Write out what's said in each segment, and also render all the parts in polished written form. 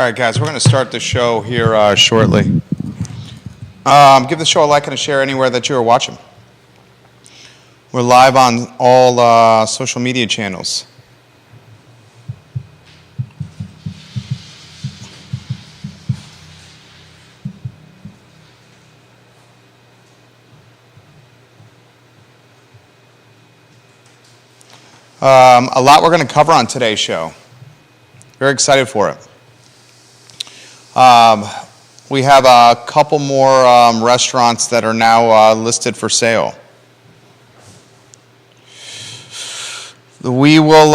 All right, guys, we're going to start the show here shortly. Give the show a like and a share anywhere that you are watching. We're live on all social media channels. A lot we're going to cover on today's show. Very excited for it. We have a couple more restaurants that are now listed for sale. We will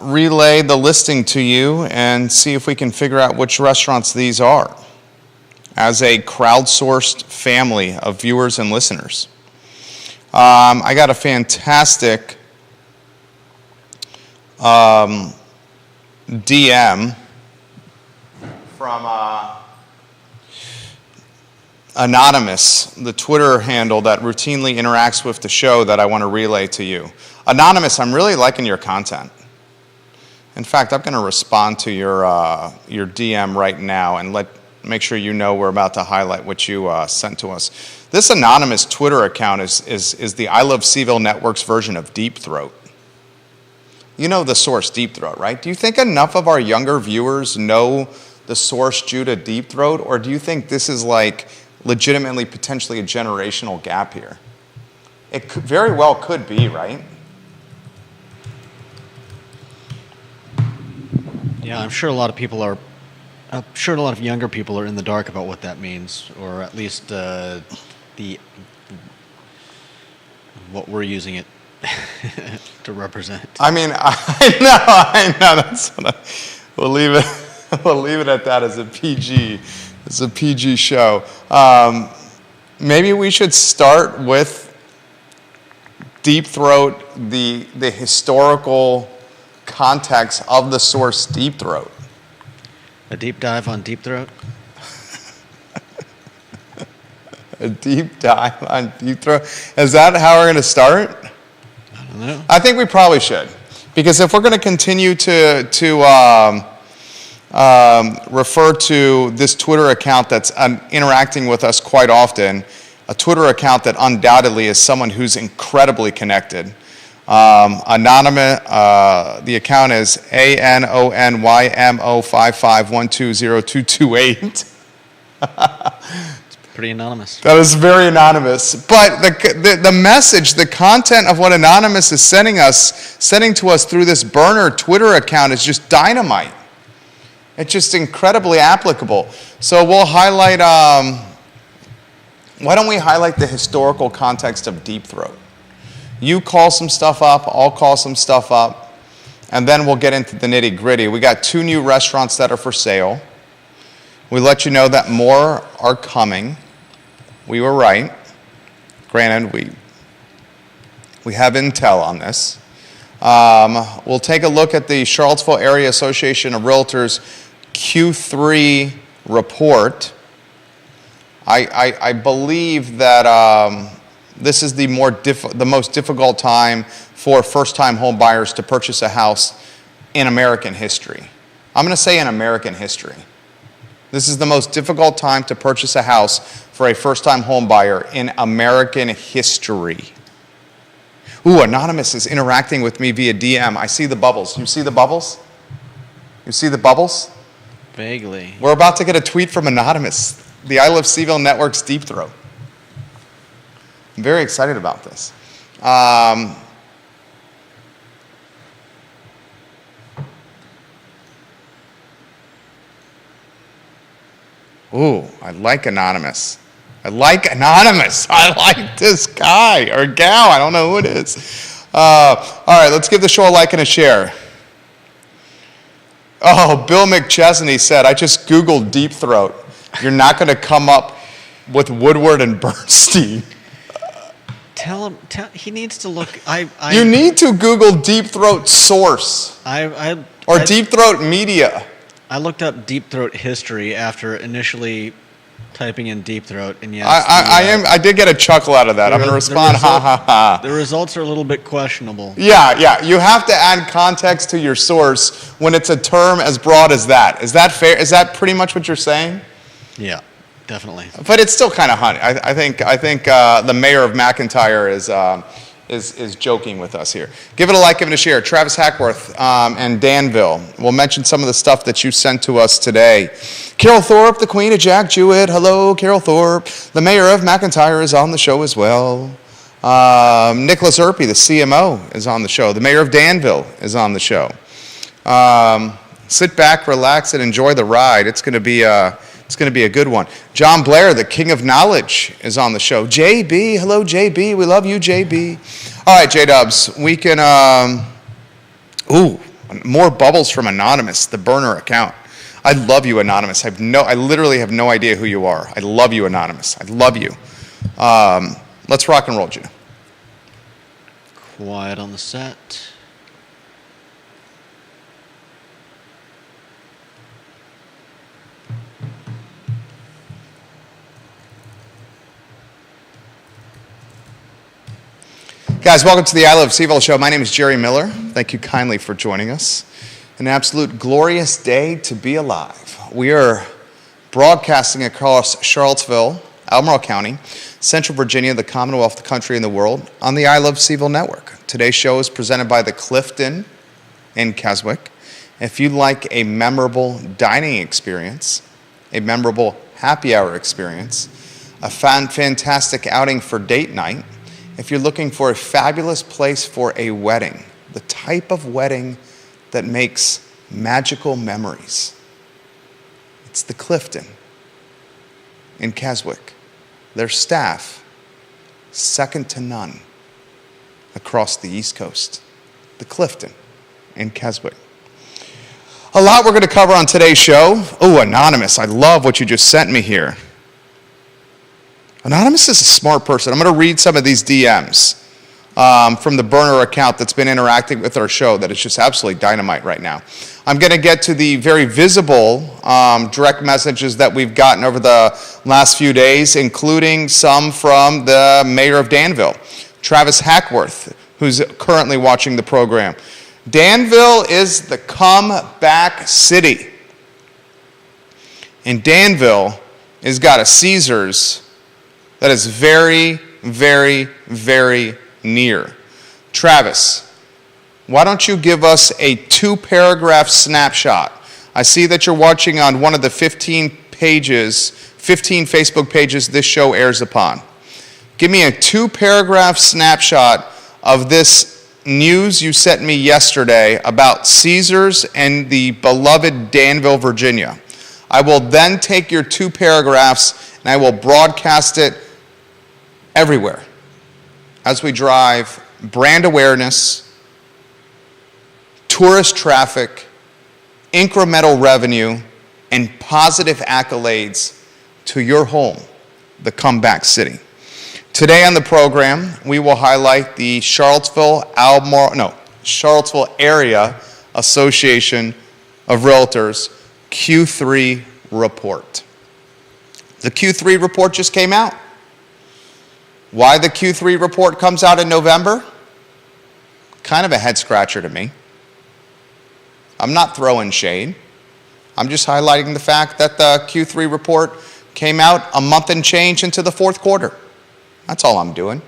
relay the listing to you and see if we can figure out which restaurants these are as a crowdsourced family of viewers and listeners. I got a fantastic DM from Anonymous, the Twitter handle that routinely interacts with the show that I want to relay to you. Anonymous, I'm really liking your content. In fact, I'm going to respond to your DM right now and make sure you know we're about to highlight what you sent to us. This Anonymous Twitter account is the I Love CVille Network's version of Deep Throat. You know the source Deep Throat, right? Do you think enough of our younger viewers know the source Judah Deep Throat, or do you think this is like legitimately potentially a generational gap here? It could, very well could be, right? Yeah, I'm sure a lot of younger people are in the dark about what that means, or at least what we're using it to represent. I mean, I know. That's what we'll leave it. We'll leave it at that as a PG. It's a PG show. Maybe we should start with Deep Throat, the historical context of the source Deep Throat. A deep dive on Deep Throat? A deep dive on Deep Throat? Is that how we're going to start? I don't know. I think we probably should. Because if we're going to continue to refer to this Twitter account that's interacting with us quite often, a Twitter account that undoubtedly is someone who's incredibly connected. Anonymous, the account is ANONYMO55120228. Pretty anonymous. That is very anonymous. But the message, the content of what Anonymous is sending to us through this burner Twitter account is just dynamite. It's just incredibly applicable. So we'll highlight, why don't we highlight the historical context of Deep Throat? You call some stuff up, I'll call some stuff up, and then we'll get into the nitty gritty. We got 2 new restaurants that are for sale. We let you know that more are coming. We were right. Granted, we have intel on this. We'll take a look at the Charlottesville Area Association of Realtors Q3 report. I believe that this is the most difficult time for first-time home buyers to purchase a house in American history. I'm going to say in American history. This is the most difficult time to purchase a house for a first-time home buyer in American history. Ooh, Anonymous is interacting with me via DM. I see the bubbles. You see the bubbles? You see the bubbles? Vaguely. We're about to get a tweet from Anonymous, the I Love CVille Network's Deep Throat. I'm very excited about this. Ooh, I like Anonymous. I like this guy or gal. I don't know who it is. All right, let's give the show a like and a share. Oh, Bill McChesney said, I just Googled Deep Throat. You're not going to come up with Woodward and Bernstein. Tell him, he needs to look. You need to Google Deep Throat source. Deep Throat media. I looked up Deep Throat history after initially typing in Deep Throat, and yes, I did get a chuckle out of that. I'm going to respond, ha ha ha. The results are a little bit questionable. Yeah. You have to add context to your source when it's a term as broad as that. Is that fair? Is that pretty much what you're saying? Yeah, definitely. But it's still kind of funny. I think the mayor of McIntyre is joking with us here. Give it a like, give it a share. Travis Hackworth and Danville. We'll mention some of the stuff that you sent to us today. Carol Thorpe, the queen of Jack Jewett. Hello, Carol Thorpe. The mayor of McIntyre is on the show as well. Nicholas Erpy, the CMO, is on the show. The mayor of Danville is on the show. Sit back, relax, and enjoy the ride. It's going to be a good one. John Blair, the king of knowledge, is on the show. JB, hello JB, we love you JB. All right, J-Dubs, we can, more bubbles from Anonymous, the burner account. I love you, Anonymous. I literally have no idea who you are. I love you, Anonymous. I love you. Let's rock and roll, Gina. Quiet on the set. Guys, welcome to the I Love CVille show. My name is Jerry Miller. Thank you kindly for joining us. An absolute glorious day to be alive. We are broadcasting across Charlottesville, Albemarle County, Central Virginia, the Commonwealth, the country, and the world on the I Love CVille network. Today's show is presented by the Clifton in Keswick. If you'd like a memorable dining experience, a memorable happy hour experience, a fantastic outing for date night, if you're looking for a fabulous place for a wedding, the type of wedding that makes magical memories, it's the Clifton in Keswick. Their staff, second to none across the East Coast. The Clifton in Keswick. A lot we're going to cover on today's show. Oh, Anonymous, I love what you just sent me here. Anonymous is a smart person. I'm going to read some of these DMs from the burner account that's been interacting with our show that is just absolutely dynamite right now. I'm going to get to the very visible direct messages that we've gotten over the last few days, including some from the mayor of Danville, Travis Hackworth, who's currently watching the program. Danville is the comeback city. And Danville has got a Caesars that is very, very, very near. Travis, why don't you give us a 2-paragraph snapshot? I see that you're watching on one of the 15 Facebook pages this show airs upon. Give me a 2-paragraph snapshot of this news you sent me yesterday about Caesars and the beloved Danville, Virginia. I will then take your 2 paragraphs and I will broadcast it everywhere as we drive brand awareness, tourist traffic, incremental revenue, and positive accolades to your home, the comeback city. Today on the program, we will highlight the Charlottesville Area Association of Realtors Q3 report. The Q3 report just came out. Why the Q3 report comes out in November? Kind of a head scratcher to me. I'm not throwing shade. I'm just highlighting the fact that the Q3 report came out a month and change into the fourth quarter. That's all I'm doing.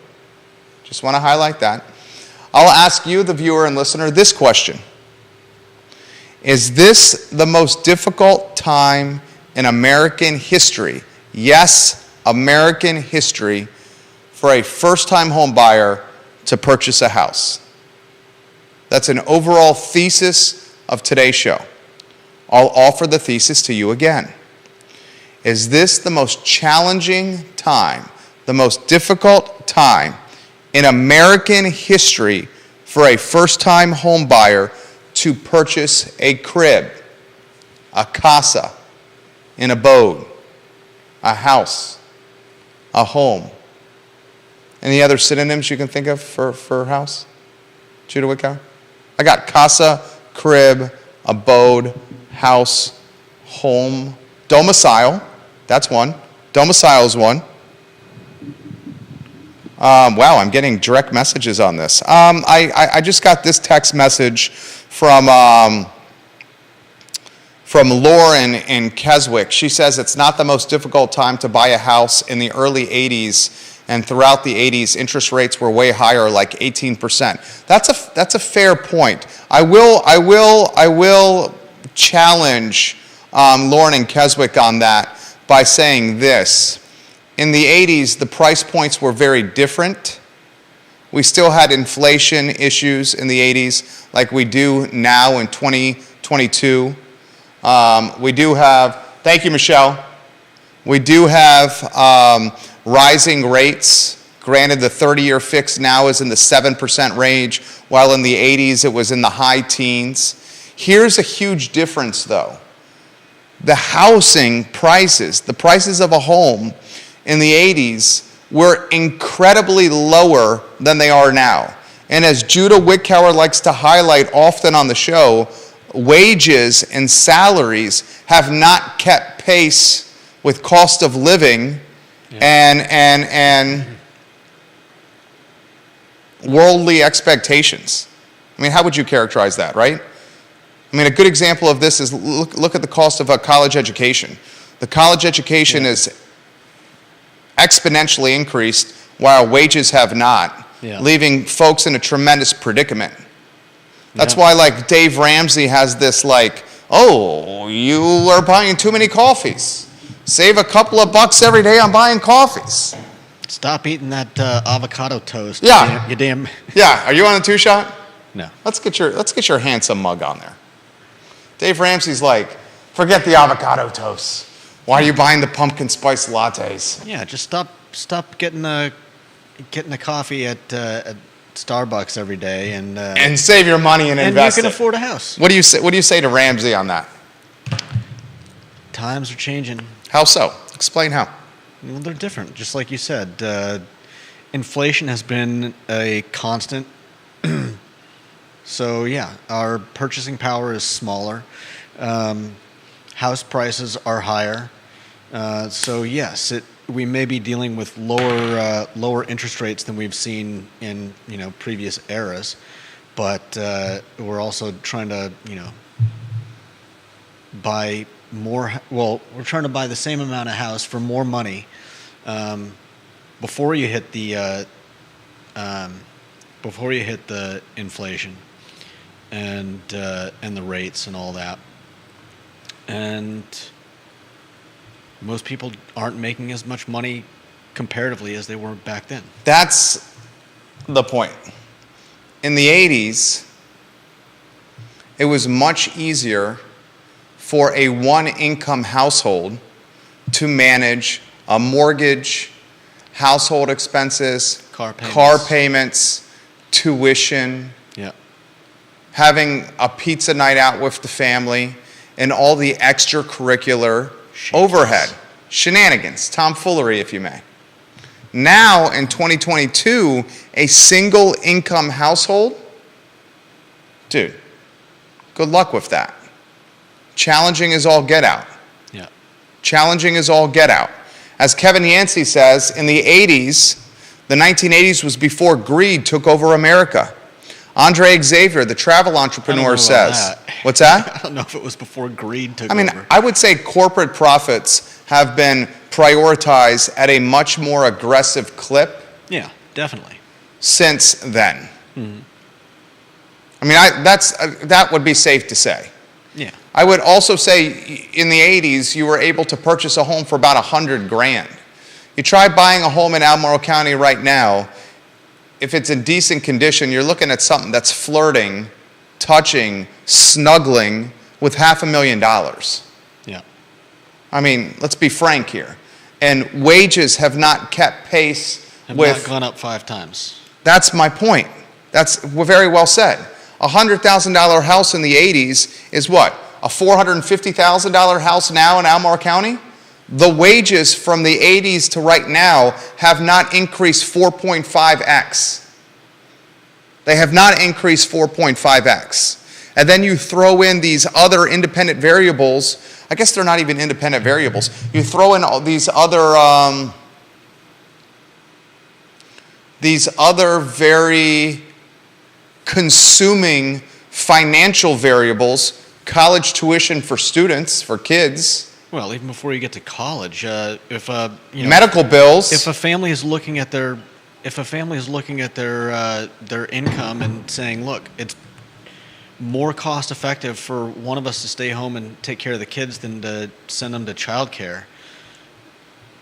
Just want to highlight that. I'll ask you, the viewer and listener, this question. Is this the most difficult time in American history? Yes, American history, for a first-time home buyer to purchase a house. That's an overall thesis of today's show. I'll offer the thesis to you again. Is this the most challenging time, the most difficult time in American history for a first-time home buyer to purchase a crib, a casa, an abode, a house, a home? Any other synonyms you can think of for house? Judah Whitcow? I got casa, crib, abode, house, home, domicile. That's one. Domicile's one. Wow, I'm getting direct messages on this. I just got this text message from Lauren in Keswick. She says it's not the most difficult time to buy a house in the early 80s, and throughout the 80s, interest rates were way higher, like 18%. That's a fair point. I will challenge Lauren in Keswick on that by saying this. In the 80s, the price points were very different. We still had inflation issues in the 80s like we do now in 2022. We do have, thank you, Michelle. We do have rising rates. Granted, the 30-year fix now is in the 7% range, while in the 80s it was in the high teens. Here's a huge difference, though. The housing prices, the prices of a home in the 80s were incredibly lower than they are now. And as Judah Wickower likes to highlight often on the show, wages and salaries have not kept pace with cost of living and worldly expectations. I mean, how would you characterize that, right? I mean, a good example of this is look at the cost of a college education. The college education is exponentially increased while wages have not, leaving folks in a tremendous predicament. That's why, like, Dave Ramsey has this, like, oh, you are buying too many coffees. Save a couple of bucks every day on buying coffees. Stop eating that avocado toast. Yeah. You damn. Yeah, are you on a two-shot? No. Let's get your handsome mug on there. Dave Ramsey's like, forget the avocado toast. Why are you buying the pumpkin spice lattes? Yeah, just stop getting a coffee at Starbucks every day and save your money and invest. And you can afford a house. What do you say to Ramsey on that? Times are changing. How so? Explain how. Well, they're different, just like you said. Inflation has been a constant. So yeah, our purchasing power is smaller. House prices are higher. So yes, we may be dealing with lower interest rates than we've seen in previous eras, but we're also trying to buy more. Well, we're trying to buy the same amount of house for more money before you hit the inflation and the rates and all that. And most people aren't making as much money comparatively as they were back then. That's the point. In the 80s, it was much easier for a one-income household to manage a mortgage, household expenses, car payments, tuition, having a pizza night out with the family, and all the extracurricular overhead, shenanigans, tomfoolery, if you may. Now, in 2022, a single income household, dude, good luck with that. Challenging is all get out. Yeah. Challenging is all get out. As Kevin Yancey says, in the 80s, the 1980s was before greed took over America. Andre Xavier, the travel entrepreneur, says, what's that? I don't know if it was before greed took over. I mean, I would say corporate profits have been prioritized at a much more aggressive clip. Yeah, definitely. Since then. Mm-hmm. I mean, that would be safe to say. Yeah. I would also say in the 80s, you were able to purchase a home for about $100,000. You try buying a home in Albemarle County right now, if it's in decent condition, you're looking at something that's flirting, touching, snuggling with $500,000. Yeah. I mean, let's be frank here. And wages have not kept pace Have with... not gone up 5 times. That's my point. That's very well said. A $100,000 house in the 80s is what? A $450,000 house now in Albemarle County? The wages from the 80s to right now have not increased 4.5x. They have not increased 4.5x. And then you throw in these other independent variables I guess they're not even independent variables. You throw in all these other very consuming financial variables, college tuition for students, for kids, Well, even before you get to college, if medical bills. if a family is looking at their their income and saying, look, it's more cost effective for one of us to stay home and take care of the kids than to send them to childcare,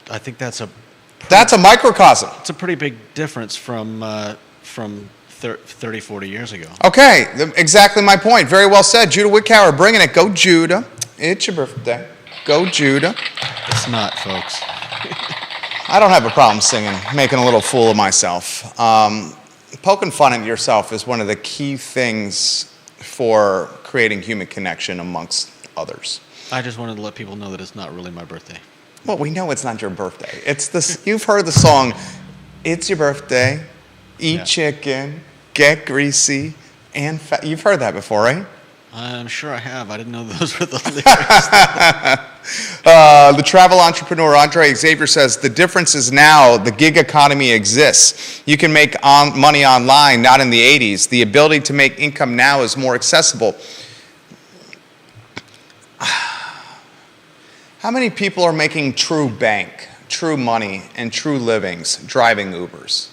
I think that's a microcosm. it's a pretty big difference from 30, 40 years ago. Okay, exactly my point. Very well said. Judah Wickower bringing it. Go Judah. It's your birthday. Go Judah. It's not, folks. I don't have a problem singing, making a little fool of myself. Poking fun at yourself is one of the key things for creating human connection amongst others. I just wanted to let people know that it's not really my birthday. Well, we know it's not your birthday. It's this. You've heard the song, "It's your birthday, eat Yeah. chicken, get greasy, and fat." You've heard that before, right? I'm sure I have. I didn't know those were the lyrics. The travel entrepreneur Andre Xavier says the difference is now the gig economy exists. You can make money online, not in the 80s. The ability to make income now is more accessible. How many people are making true bank, true money, and true livings driving Ubers?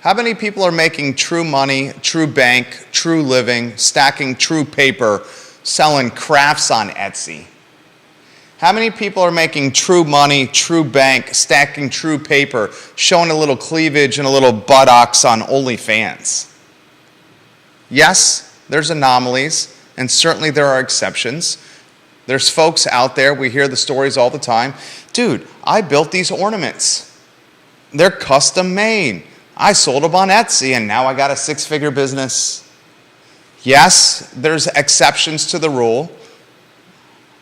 How many people are making true money, true bank, true living, stacking true paper, selling crafts on Etsy? How many people are making true money, true bank, stacking true paper, showing a little cleavage and a little buttocks on OnlyFans? Yes, there's anomalies, and certainly there are exceptions. There's folks out there, we hear the stories all the time. Dude, I built these ornaments. They're custom made. I sold them on Etsy, and now I got a 6-figure business. Yes, there's exceptions to the rule.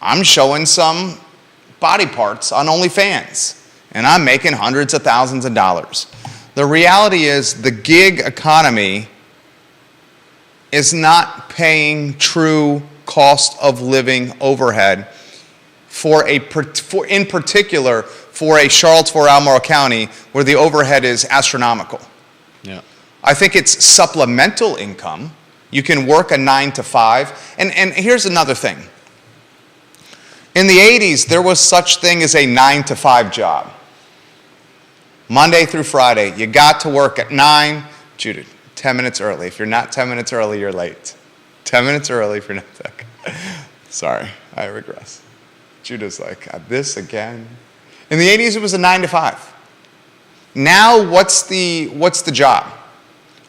I'm showing some body parts on OnlyFans, and I'm making hundreds of thousands of dollars. The reality is the gig economy is not paying true cost of living overhead in particular for a Charlottesville, Albemarle County, where the overhead is astronomical. Yeah. I think it's supplemental income. You can work a 9 to 5. And here's another thing. In the 80s, there was such thing as a 9 to 5 job. Monday through Friday, you got to work at 9. Judah, 10 minutes early. If you're not 10 minutes early, you're late. 10 minutes early if you're not. Sorry, I regress. Judah's like, this again? In the 80s, it was a 9 to 5. Now, what's the job?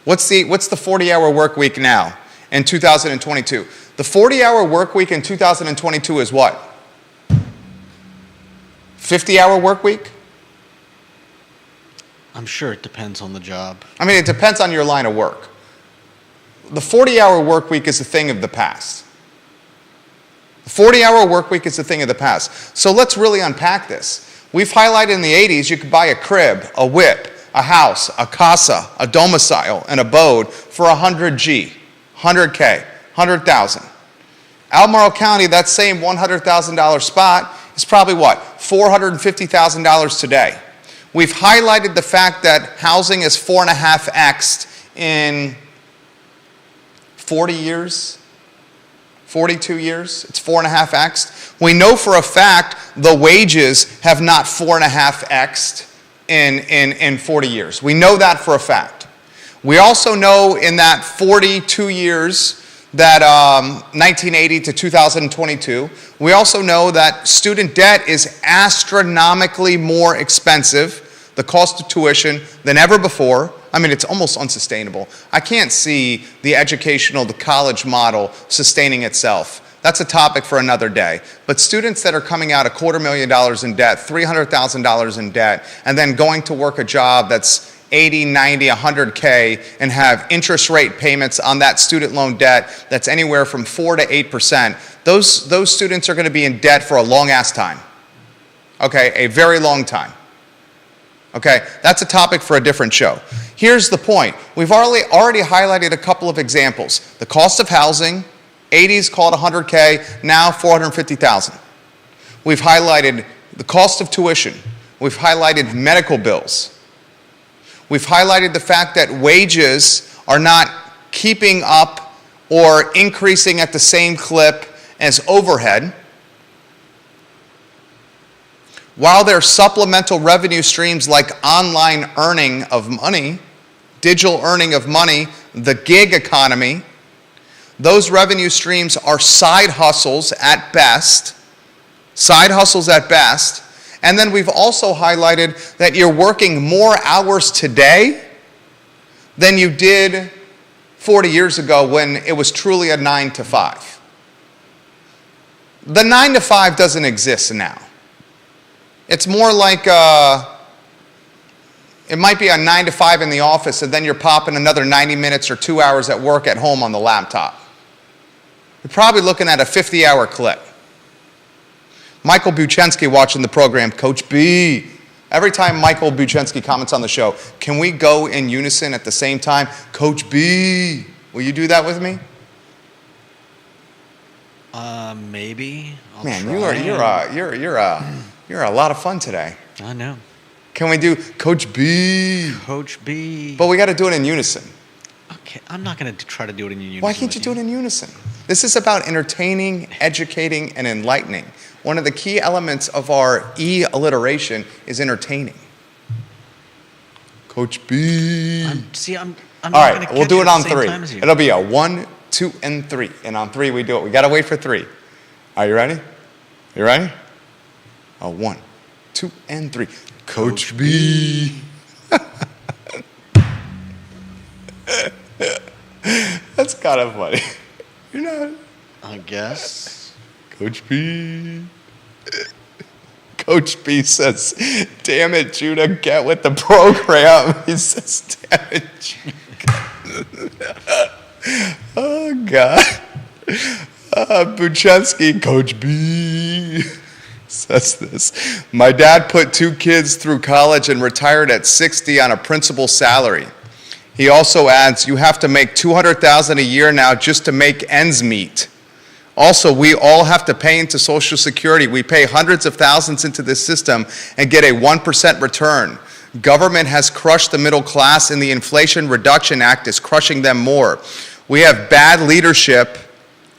What's the 40-hour work week now in 2022? The 40-hour work week in 2022 is what? 50-hour work week? I'm sure it depends on the job. I mean, it depends on your line of work. The 40-hour work week is a thing of the past. The 40-hour work week is a thing of the past. So let's really unpack this. We've highlighted in the 80s you could buy a crib, a whip, a house, a casa, a domicile, an abode for $100K, 100,000. Albemarle County, that same $100,000 spot is probably what? $450,000 today. We've highlighted the fact that housing is 4.5x'd in 40 years, 42 years, it's 4.5x'd. We know for a fact the wages have not 4.5x'd in 40 years. We know that for a fact. We also know in that 42 years, that 1980 to 2022, we also know that student debt is astronomically more expensive, the cost of tuition, than ever before. I mean, it's almost unsustainable. I can't see the college model sustaining itself. That's a topic for another day. But students that are coming out $250,000 in debt, $300,000 in debt, and then going to work a job that's 80, 90, 100K and have interest rate payments on that student loan debt that's anywhere from 4 to 8%, those students are going to be in debt for a long-ass time. Okay, a very long time. Okay, that's a topic for a different show. Here's the point. We've already highlighted a couple of examples. The cost of housing, 80s called 100K, now 450,000. We've highlighted the cost of tuition. We've highlighted medical bills. We've highlighted the fact that wages are not keeping up or increasing at the same clip as overhead. While there are supplemental revenue streams like online earning of money, digital earning of money, the gig economy, those revenue streams are side hustles at best. Side hustles at best. And then we've also highlighted that you're working more hours today than you did 40 years ago when it was truly a 9 to 5. The 9 to 5 doesn't exist now. It's more like it might be a 9 to 5 in the office, and then you're popping another 90 minutes or 2 hours at work at home on the laptop. You're probably looking at a 50-hour clip. Michael Buchensky watching the program, Coach B. Every time Michael Buchensky comments on the show, can we go in unison at the same time? Coach B, will you do that with me? Maybe. I'll Man, try. you're a lot of fun today. I know. Can we do Coach B? Coach B. But we got to do it in unison. Okay, I'm not going to try to do it in unison. Why can't you do it in unison? This is about entertaining, educating, and enlightening. One of the key elements of our E-alliteration is entertaining. Coach B. I'm All not right, going to we'll do it on at the same 3. time as you. It'll be a 1, 2, and 3. And on 3, we do it. We got to wait for 3. Are you ready? You ready? A 1, 2, and 3. Coach B. That's kind of funny. You're not. I guess. Coach B. Coach B says, damn it, Judah, get with the program. He says, damn it, Judah. Oh, God. Buchensky, Coach B. says this. My dad put 2 kids through college and retired at 60 on a principal salary. He also adds, you have to make $200,000 a year now just to make ends meet. Also, we all have to pay into Social Security. We pay hundreds of thousands into this system and get a 1% return. Government has crushed the middle class, and the Inflation Reduction Act is crushing them more. We have bad leadership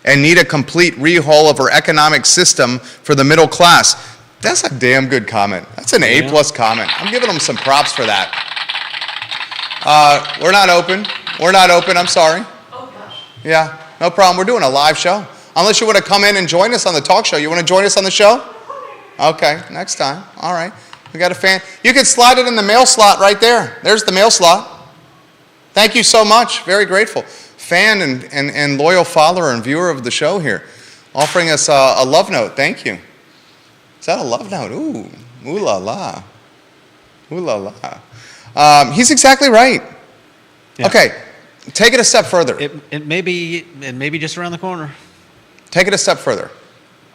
and need a complete rehaul of our economic system for the middle class. That's a damn good comment. That's an A+ comment. I'm giving them some props for that. We're not open. We're not open. I'm sorry. Oh, gosh. Yeah, no problem. We're doing a live show. Unless you want to come in and join us on the talk show. You want to join us on the show? Okay, next time. All right. We got a fan. You can slide it in the mail slot right there. There's the mail slot. Thank you so much. Very grateful. Fan and loyal follower and viewer of the show here. Offering us a love note. Thank you. Is that a love note? Ooh la la. Ooh la la. He's exactly right. Yeah. Okay, take it a step further. It may be just around the corner. Take it a step further.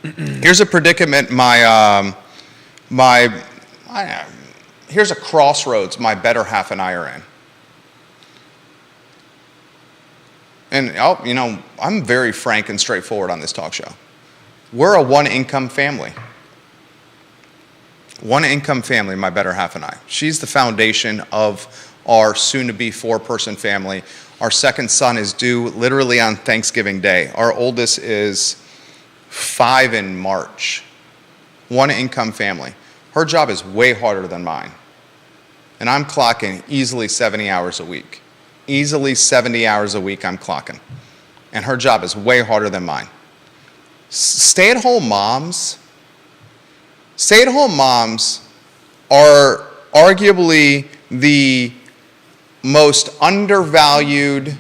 Here's a predicament here's a crossroads my better half and I are in. And I'm very frank and straightforward on this talk show. We're a one-income family. One-income family, my better half and I. She's the foundation of our soon-to-be 4-person family. Our second son is due literally on Thanksgiving Day. Our oldest is 5 in March. One-income family. Her job is way harder than mine. And I'm clocking easily 70 hours a week. Easily 70 hours a week I'm clocking. And her job is way harder than mine. Stay-at-home moms are arguably the most undervalued,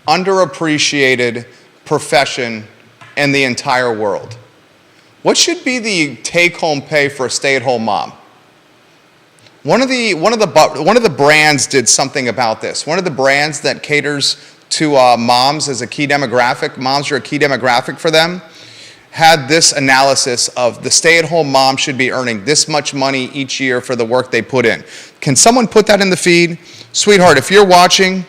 underappreciated profession in the entire world. What should be the take-home pay for a stay-at-home mom? One of the brands did something about this. One of the brands that caters to moms as a key demographic, moms are a key demographic for them, had this analysis of the stay-at-home mom should be earning this much money each year for the work they put in. Can someone put that in the feed? Sweetheart, if you're watching,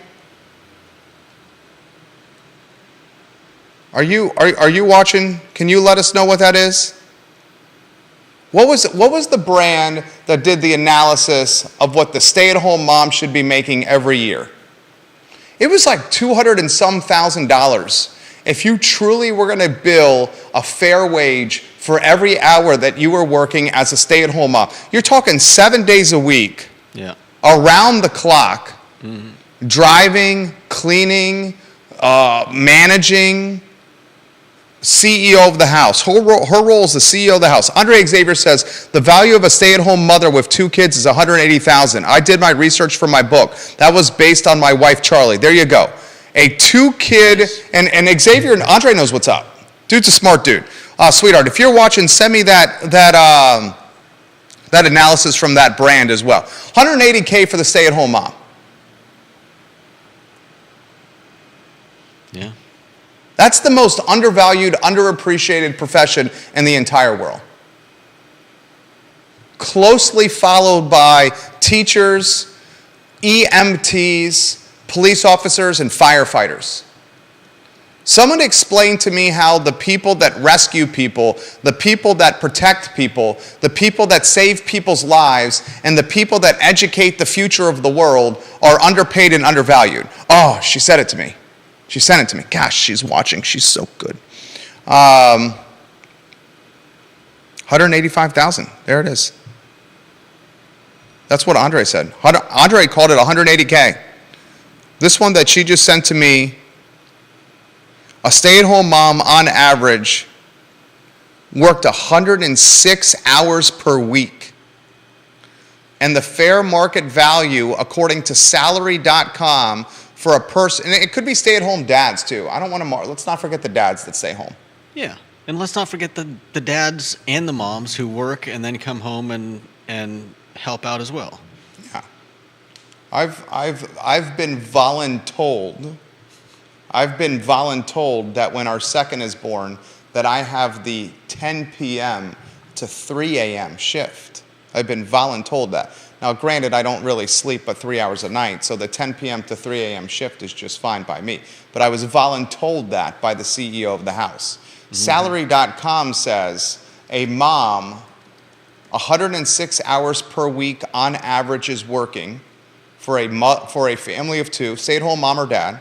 Are you watching? Can you let us know what that is? What was the brand that did the analysis of what the stay-at-home mom should be making every year? It was like 200 and some $1,000 if you truly were going to bill a fair wage for every hour that you were working as a stay-at-home mom. You're talking 7 days a week, Yeah. around the clock, driving, cleaning, managing, CEO of the house. Her role is the CEO of the house. Andre Xavier says the value of a stay-at-home mother with 2 kids is $180,000. I did my research for my book. That was based on my wife Charlie. There you go. A 2-kid, and Xavier and Andre knows what's up. Dude's a smart dude. Sweetheart, if you're watching, send me that analysis from that brand as well. $180K for the stay-at-home mom. Yeah. That's the most undervalued, underappreciated profession in the entire world. Closely followed by teachers, EMTs, police officers, and firefighters. Someone explain to me how the people that rescue people, the people that protect people, the people that save people's lives, and the people that educate the future of the world are underpaid and undervalued. Oh, she said it to me. She sent it to me. Gosh, she's watching. She's so good. 185,000. There it is. That's what Andre said. Andre called it 180K. This one that she just sent to me, a stay-at-home mom on average worked 106 hours per week. And the fair market value, according to salary.com, for a person, and it could be stay-at-home dads too. I don't want to, let's not forget the dads that stay home. Yeah. And let's not forget the dads and the moms who work and then come home and help out as well. Yeah. I've been voluntold that when our second is born, that I have the 10 p.m. to 3 a.m. shift. I've been voluntold that. Now, granted, I don't really sleep but 3 hours a night, so the 10 p.m. to 3 a.m. shift is just fine by me. But I was voluntold that by the CEO of the house. Mm-hmm. Salary.com says a mom, 106 hours per week on average is working for a family of 2, stay-at-home mom or dad.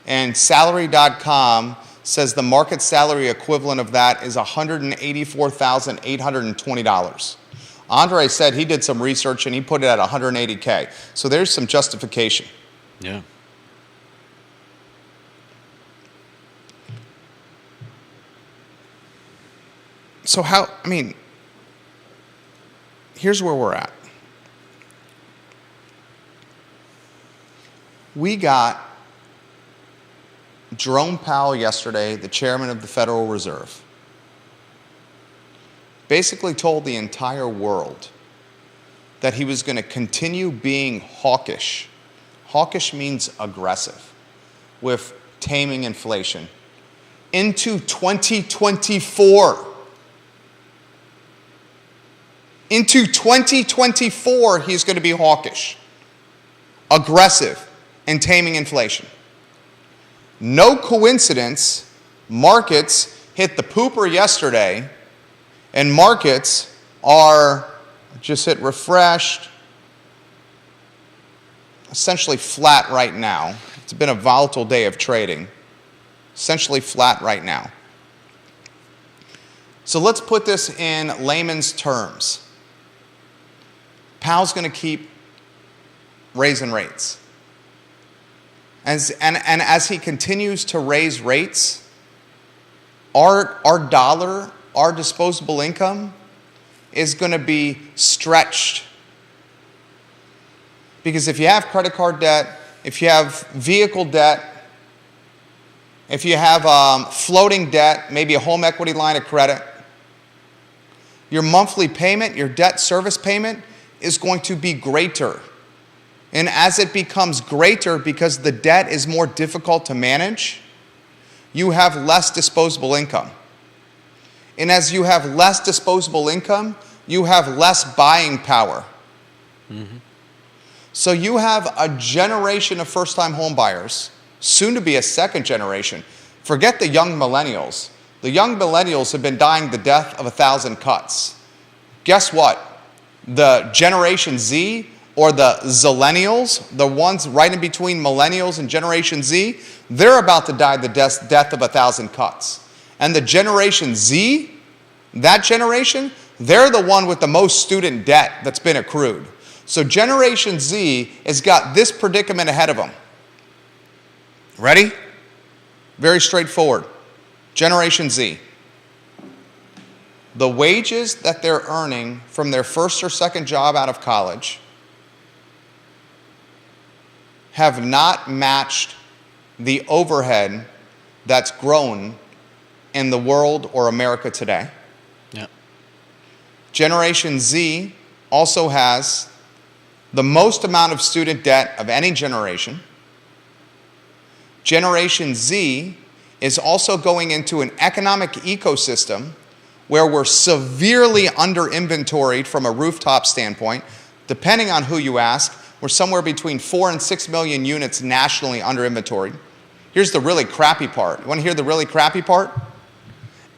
And Salary.com says the market salary equivalent of that is $184,820. Andre said he did some research and he put it at 180K. So there's some justification. Yeah. So here's where we're at. We got Jerome Powell yesterday, the chairman of the Federal Reserve, basically told the entire world that he was going to continue being hawkish. Hawkish means aggressive, with taming inflation into 2024. Into 2024, he's going to be hawkish, aggressive, and taming inflation. No coincidence, markets hit the pooper yesterday, and markets are, just hit refreshed, essentially flat right now. It's been a volatile day of trading. Essentially flat right now. So let's put this in layman's terms. Powell's going to keep raising rates. And as he continues to raise rates, our dollar, our disposable income is going to be stretched. Because if you have credit card debt, if you have vehicle debt, if you have floating debt, maybe a home equity line of credit, your monthly payment, your debt service payment is going to be greater. And as it becomes greater because the debt is more difficult to manage, you have less disposable income. And as you have less disposable income, you have less buying power. Mm-hmm. So you have a generation of first-time home buyers, soon to be a second generation, Forget the young millennials. The young millennials have been dying the death of 1,000 cuts. Guess what? The Generation Z, or the Zillennials, the ones right in between millennials and Generation Z, they're about to die the death of 1,000 cuts. And the Generation Z, that generation, they're the one with the most student debt that's been accrued. So Generation Z has got this predicament ahead of them. Ready? Very straightforward. Generation Z. The wages that they're earning from their first or second job out of college have not matched the overhead that's grown in the world or America today. Yeah. Generation Z also has the most amount of student debt of any generation. Generation Z is also going into an economic ecosystem where we're severely under-inventoried from a rooftop standpoint. Depending on who you ask, we're somewhere between 4 and 6 million units nationally under-inventoried. Here's the really crappy part. You want to hear the really crappy part?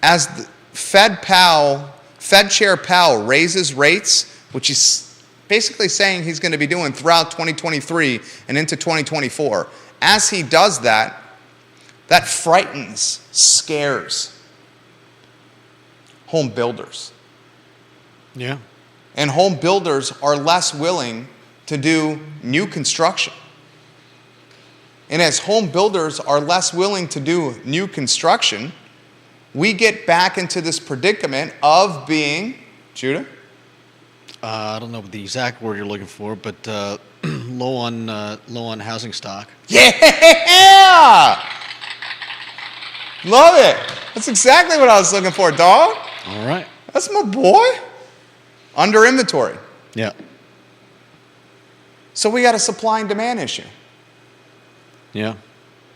As the Fed Chair Powell raises rates, which he's basically saying he's going to be doing throughout 2023 and into 2024, as he does that, that frightens, scares home builders. Yeah. And home builders are less willing to do new construction. And as home builders are less willing to do new construction, we get back into this predicament of being, Judah? I don't know the exact word you're looking for, but low on housing stock. Yeah! Love it. That's exactly what I was looking for, dog. All right. That's my boy. Under inventory. Yeah. So we got a supply and demand issue. Yeah.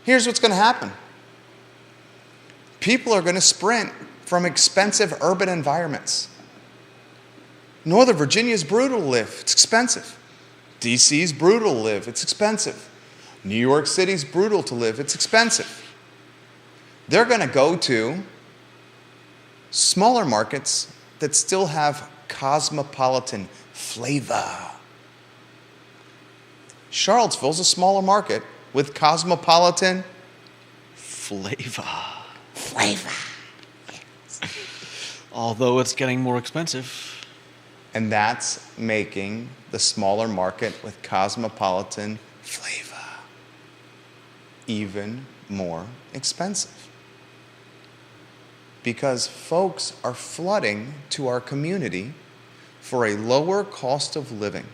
Here's what's going to happen. People are going to sprint from expensive urban environments. Northern Virginia is brutal to live. It's expensive. DC is brutal to live. It's expensive. New York City is brutal to live. It's expensive. They're going to go to smaller markets that still have cosmopolitan flavor. Charlottesville's a smaller market with cosmopolitan Flavor. flavor. Although it's getting more expensive. And that's making the smaller market with cosmopolitan flavor even more expensive. Because folks are flooding to our community for a lower cost of living.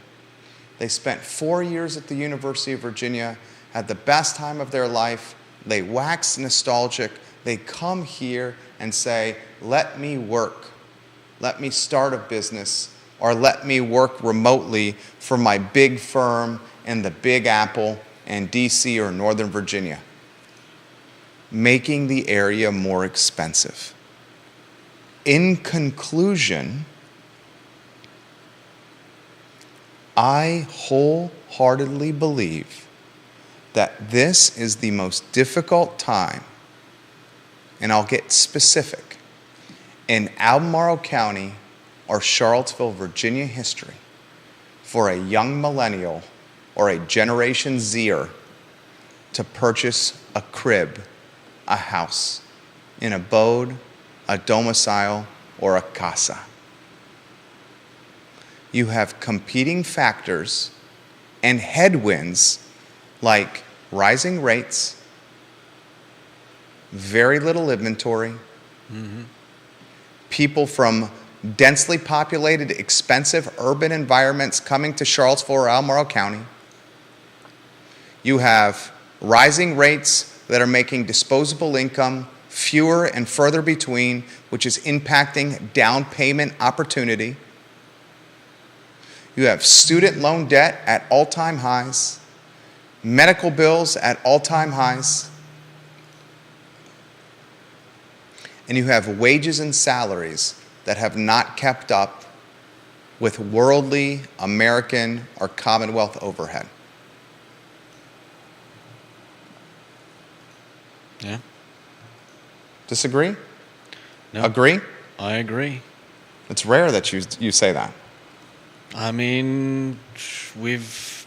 They spent 4 years at the University of Virginia, had the best time of their life. They wax nostalgic. They come here and say, let me work. Let me start a business, or let me work remotely for my big firm in the Big Apple in DC or Northern Virginia, making the area more expensive. In conclusion, I wholeheartedly believe that this is the most difficult time, and I'll get specific, in Albemarle County or Charlottesville, Virginia history for a young millennial or a Generation Zer to purchase a crib, a house, an abode, a domicile, or a casa. You have competing factors and headwinds like rising rates, very little inventory, people from densely populated, expensive urban environments coming to Charlottesville or Albemarle County. You have rising rates that are making disposable income fewer and further between, which is impacting down payment opportunity. You have student loan debt at all-time highs, medical bills at all-time highs, and you have wages and salaries that have not kept up with worldly, American, or Commonwealth overhead. Yeah. Disagree? No. Agree? I agree. It's rare that you say that. I mean, we've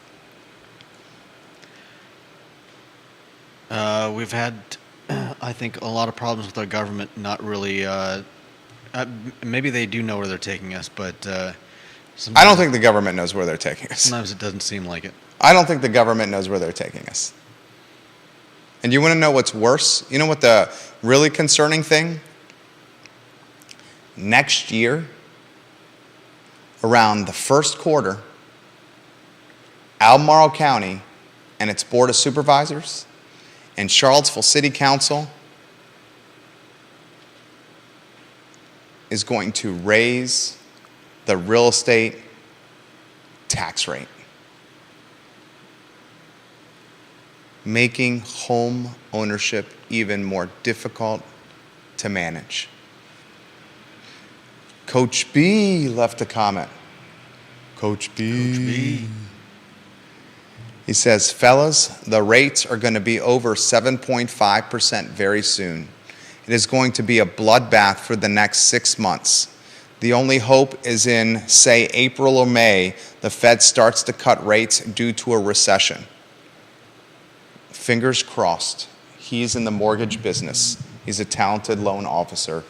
had, I think, a lot of problems with our government not really. Maybe they do know where they're taking us, but I don't think the government knows where they're taking us. sometimes it doesn't seem like it. I don't think the government knows where they're taking us. And you want to know what's worse? You know what the really concerning thing? Next year, around the first quarter, Albemarle County and its Board of Supervisors and Charlottesville City Council is going to raise the real estate tax rate, making home ownership even more difficult to manage. Coach B left a comment. Coach B. He says, fellas, the rates are going to be over 7.5% very soon. It is going to be a bloodbath for the next 6 months. The only hope is in, say, April or May, the Fed starts to cut rates due to a recession. Fingers crossed. He's in the mortgage business. He's a talented loan officer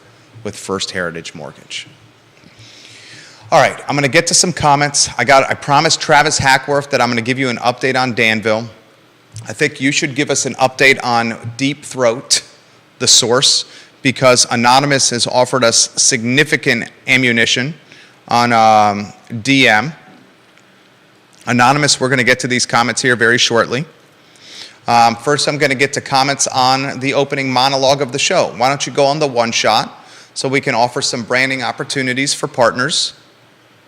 with First Heritage Mortgage. All right, I'm going to get to some comments. I promised Travis Hackworth that I'm going to give you an update on Danville. I think you should give us an update on Deep Throat, the source, because Anonymous has offered us significant ammunition on DM. Anonymous, we're going to get to these comments here very shortly. First, I'm going to get to comments on the opening monologue of the show. Why don't you go on the one shot so we can offer some branding opportunities for partners.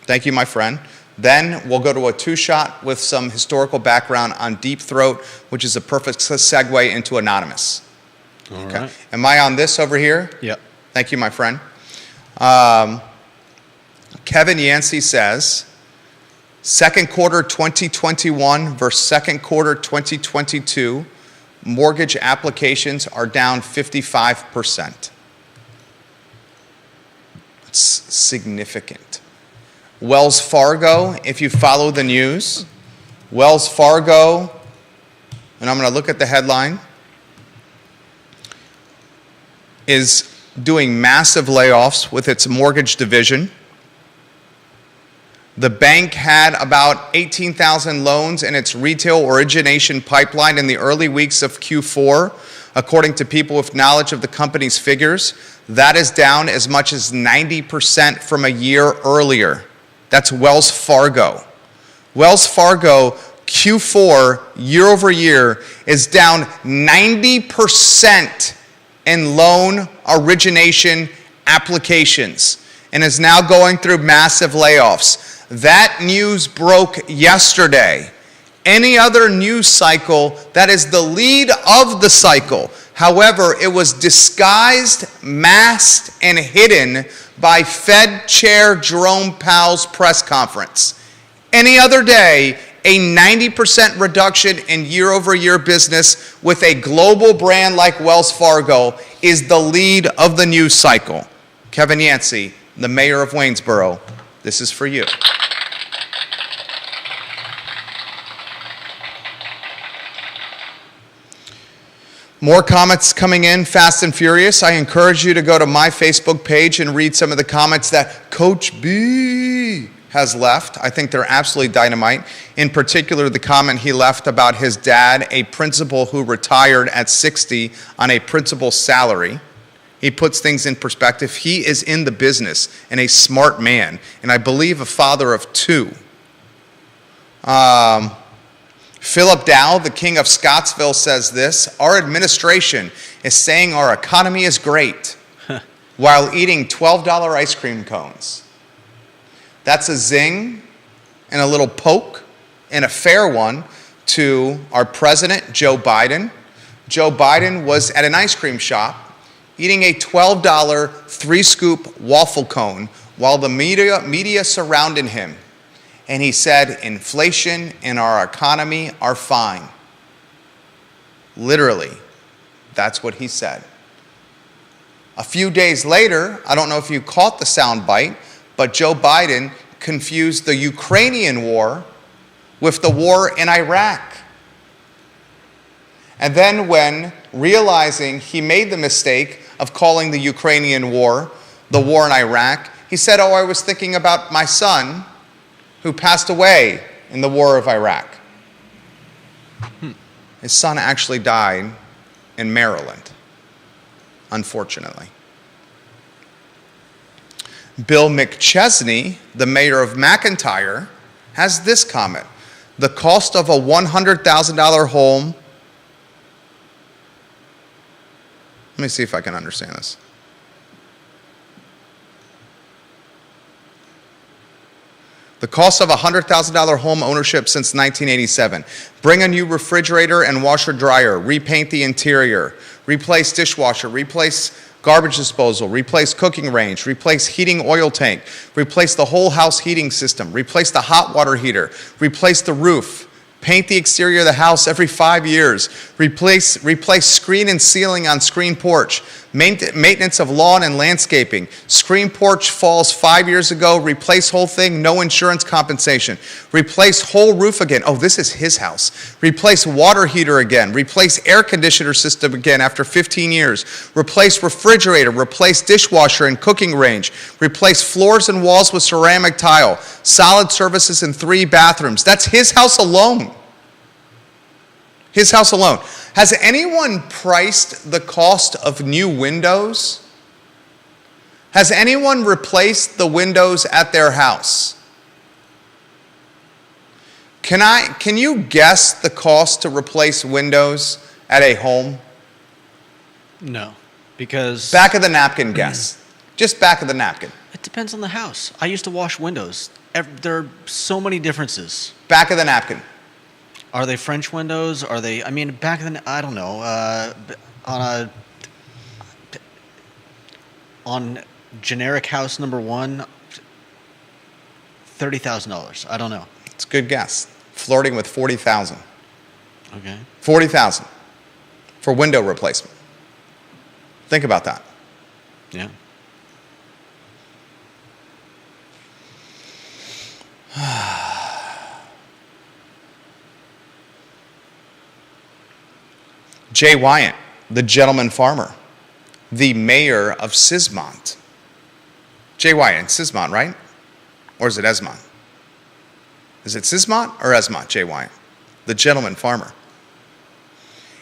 Thank you, my friend. Then we'll go to a two-shot with some historical background on Deep Throat, which is a perfect segue into Anonymous. All right. Am I on this over here? Yep. Thank you, my friend. Kevin Yancey says, second quarter 2021 versus second quarter 2022, mortgage applications are down 55%. It's significant. Wells Fargo, if you follow the news, Wells Fargo, and I'm going to look at the headline, is doing massive layoffs with its mortgage division. The bank had about 18,000 loans in its retail origination pipeline in the early weeks of Q4, according to people with knowledge of the company's figures. That is down as much as 90% from a year earlier. That's Wells Fargo. Wells Fargo Q4 year over year is down 90% in loan origination applications and is now going through massive layoffs. That news broke yesterday. Any other news cycle, that is the lead of the cycle. However, it was disguised, masked, and hidden by Fed Chair Jerome Powell's press conference. Any other day, a 90% reduction in year-over-year business with a global brand like Wells Fargo is the lead of the news cycle. Kevin Yancey, the mayor of Waynesboro, this is for you. More comments coming in fast and furious. I encourage you to go to my Facebook page and read some of the comments that Coach B has left. I think they're absolutely dynamite. In particular, the comment he left about his dad, a principal who retired at 60 on a principal's salary. He puts things in perspective. He is in the business and a smart man, and I believe a father of two. Philip Dow, the king of Scottsville, says this: our administration is saying our economy is great while eating $12 ice cream cones. That's a zing and a little poke and a fair one to our president, Joe Biden. Joe Biden was at an ice cream shop eating a $12 3-scoop waffle cone while the media surrounded him. And he said, inflation and our economy are fine. Literally, that's what he said. A few days later, I don't know if you caught the sound bite, but Joe Biden confused the Ukrainian war with the war in Iraq. And then when realizing he made the mistake of calling the Ukrainian war the war in Iraq, he said, "Oh, I was thinking about my son who passed away in the war of Iraq." His son actually died in Maryland, unfortunately. Bill McChesney, the mayor of McIntyre, has this comment. The cost of a $100,000 home. Let me see if I can understand this. The cost of a $100,000 home ownership since 1987. Bring a new refrigerator and washer dryer, repaint the interior, replace dishwasher, replace garbage disposal, replace cooking range, replace heating oil tank, replace the whole house heating system, replace the hot water heater, replace the roof, paint the exterior of the house every 5 years, replace screen and ceiling on screen porch, maintenance of lawn and landscaping, screen porch falls 5 years ago, replace whole thing, no insurance compensation, replace whole roof again, oh, this is his house, replace water heater again, replace air conditioner system again after 15 years, replace refrigerator, replace dishwasher and cooking range, replace floors and walls with ceramic tile, solid surfaces in 3 bathrooms. That's his house alone. His house alone. Has anyone priced the cost of new windows? Has anyone replaced the windows at their house? Can you guess the cost to replace windows at a home? No, because Back of the napkin guess. Just back of the napkin. it depends on the house. I used to wash windows. There are so many differences. Back of the napkin. Are they French windows? Are they? I mean, back then, I don't know. On generic house number one, $30,000. I don't know. It's a good guess. Flirting with 40,000. Okay. 40,000 for window replacement. Think about that. Yeah. Jay Wyant, the gentleman farmer, the mayor of Sismont. Jay Wyant, Sismont, right? Or is it Esmont? Is it Sismont or Esmont, Jay Wyant? The gentleman farmer.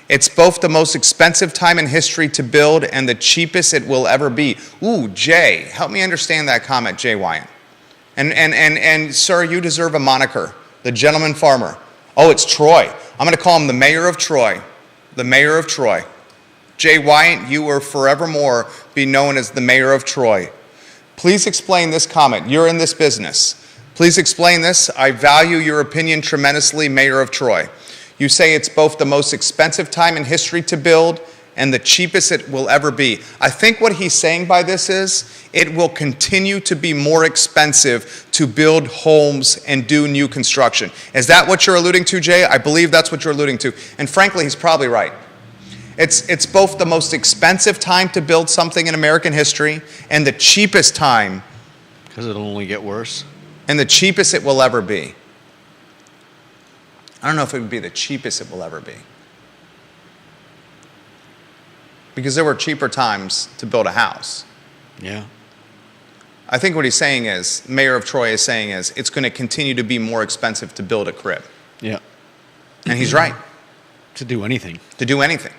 It's both the most expensive time in history to build and the cheapest it will ever be. Ooh, Jay, help me understand that comment, Jay Wyant. And sir, you deserve a moniker, the gentleman farmer. Oh, it's Troy. I'm going to call him the mayor of Troy. The mayor of Troy. Jay Wyant, you will forevermore be known as the mayor of Troy. Please explain this comment. You're in this business. Please explain this. I value your opinion tremendously, mayor of Troy. You say it's both the most expensive time in history to build and the cheapest it will ever be. I think what he's saying by this is it will continue to be more expensive to build homes and do new construction. Is that what you're alluding to, Jay? I believe that's what you're alluding to. And frankly, he's probably right. It's both the most expensive time to build something in American history and the cheapest time. Because it'll only get worse. And the cheapest it will ever be. I don't know if it would be the cheapest it will ever be. Because there were cheaper times to build a house. Yeah. I think what he's saying is, Mayor of Troy is saying is, it's going to continue to be more expensive to build a crib. Yeah. And he's right. To do anything. To do anything.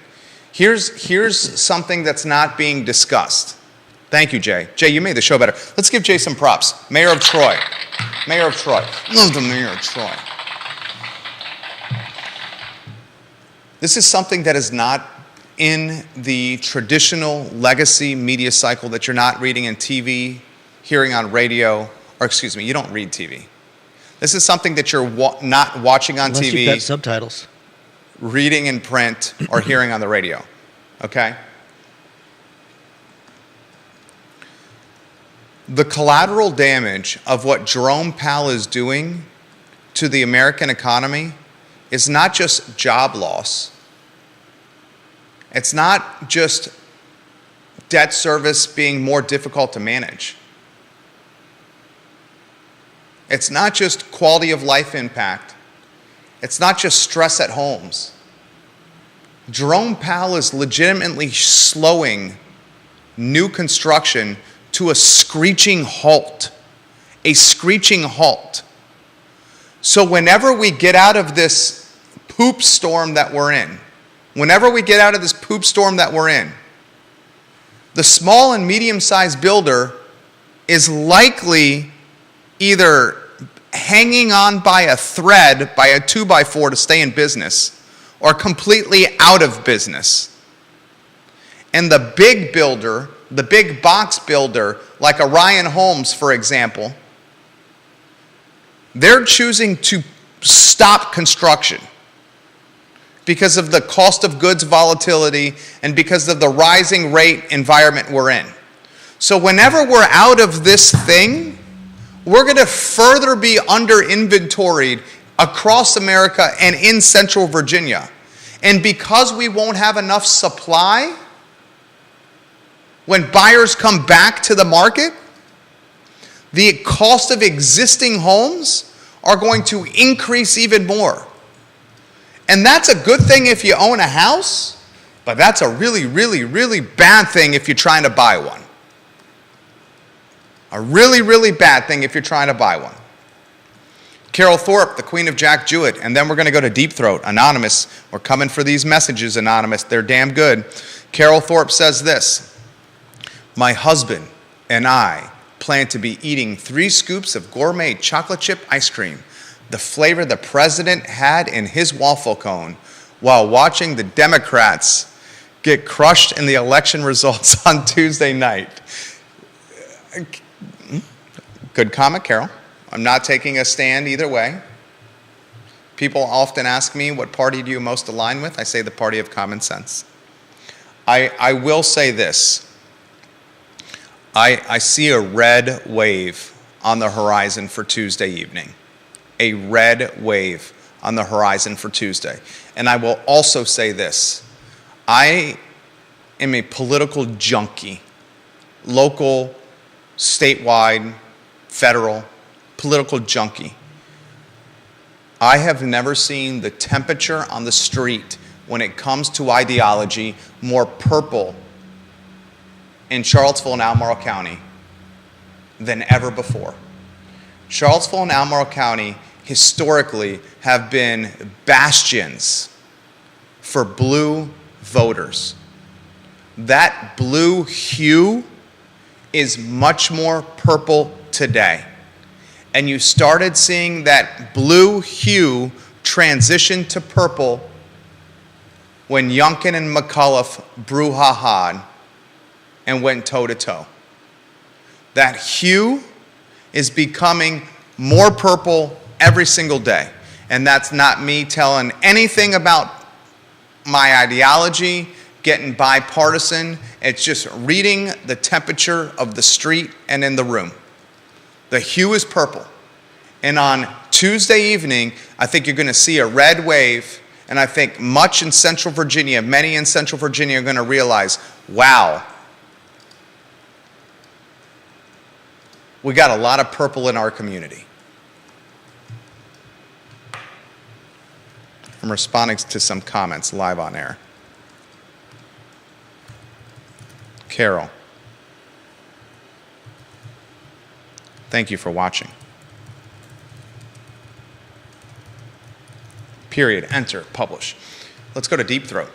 Here's something that's not being discussed. Thank you, Jay. Jay, you made the show better. Let's give Jay some props. Mayor of Troy. Mayor of Troy. Love the Mayor of Troy. This is something that is not in the traditional legacy media cycle that you're not reading in TV, hearing on radio, or excuse me, you don't read TV. This is something that you're not watching on Unless TV, you've got subtitles. reading in print, or hearing on the radio, okay? The collateral damage of what Jerome Powell is doing to the American economy is not just job loss. It's not just debt service being more difficult to manage. It's not just quality of life impact. It's not just stress at homes. Jerome Powell is legitimately slowing new construction to a screeching halt. A screeching halt. So whenever we get out of this poop storm that we're in, the small and medium-sized builder is likely either hanging on by a thread, by a 2x4 to stay in business, or completely out of business. And the big builder, the big box builder, like Orion Homes, for example, they're choosing to stop construction because of the cost of goods volatility and because of the rising rate environment we're in. So whenever we're out of this thing, we're going to further be under inventoried across America and in Central Virginia. And because we won't have enough supply, when buyers come back to the market, the cost of existing homes are going to increase even more. And that's a good thing if you own a house, but that's a really, really, really bad thing if you're trying to buy one. A really, really bad thing if you're trying to buy one. Carol Thorpe, the queen of Jack Jewett, and then we're going to go to Deep Throat. Anonymous, we're coming for these messages, Anonymous. They're damn good. Carol Thorpe says this: my husband and I plan to be eating 3 scoops of gourmet chocolate chip ice cream, the flavor the president had in his waffle cone, while watching the Democrats get crushed in the election results on Tuesday night. Good comment, Carol. I'm not taking a stand either way. People often ask me, what party do you most align with? I say the party of common sense. I will say this. I see a red wave on the horizon for Tuesday evening. A red wave on the horizon for Tuesday. And I will also say this. I am a political junkie. Local, statewide, federal, political junkie. I have never seen the temperature on the street when it comes to ideology more purple in Charlottesville and Albemarle County than ever before. Charlottesville and Albemarle County historically have been bastions for blue voters. That blue hue is much more purple today. And you started seeing that blue hue transition to purple when Youngkin and McAuliffe brouhaha'd and went toe-to-toe. That hue is becoming more purple every single day. And that's not me telling anything about my ideology, getting bipartisan. It's just reading the temperature of the street and in the room. The hue is purple. And on Tuesday evening, I think you're going to see a red wave. And I think many in Central Virginia are going to realize, wow, we got a lot of purple in our community. I'm responding to some comments live on air. Carol, thank you for watching. Period. Enter. Publish. Let's go to Deep Throat.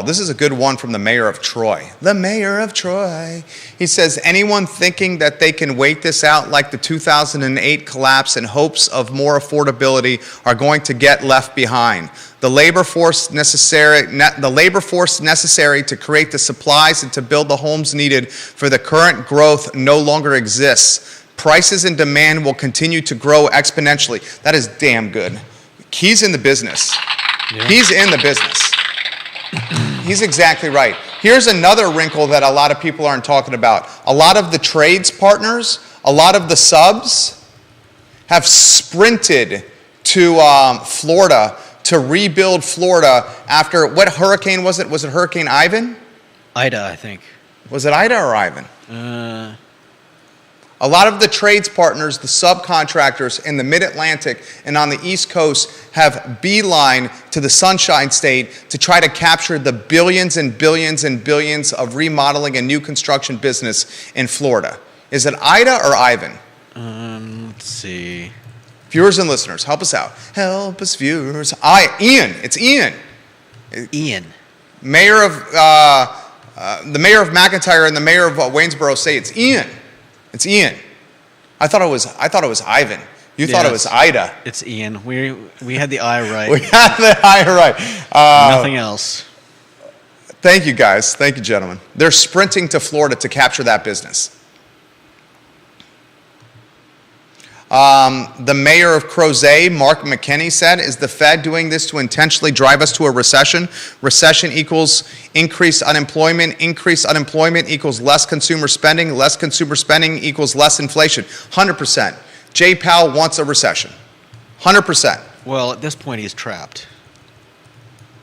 This is a good one from the mayor of Troy. The mayor of Troy. He says, anyone thinking that they can wait this out like the 2008 collapse in hopes of more affordability are going to get left behind. The labor force necessary to create the supplies and to build the homes needed for the current growth no longer exists. Prices and demand will continue to grow exponentially. That is damn good. He's in the business. Yeah. He's in the business. He's exactly right. Here's another wrinkle that a lot of people aren't talking about. A lot of the trades partners, a lot of the subs have sprinted to Florida to rebuild Florida after, what hurricane was it? Was it Hurricane Ivan? Ida, I think. Was it Ida or Ivan? A lot of the trades partners, the subcontractors in the mid-Atlantic and on the East Coast have beeline to the Sunshine State to try to capture the billions and billions and billions of remodeling and new construction business in Florida. Is it Ida or Ivan? Let's see. Viewers and listeners, help us out. Help us, viewers. Ian. It's Ian. Ian. Mayor of the mayor of McIntyre and the mayor of Waynesboro say it's Ian. It's Ian. I thought it was Ivan. You thought it was Ida. It's Ian. We had the I right. We had the I right. Nothing else. Thank you, guys. Thank you, gentlemen. They're sprinting to Florida to capture that business. The mayor of Crozet, Mark McKinney, said, is the Fed doing this to intentionally drive us to a recession? Recession equals increased unemployment equals less consumer spending equals less inflation. 100%. Jay Powell wants a recession. 100%. Well, at this point, he's trapped.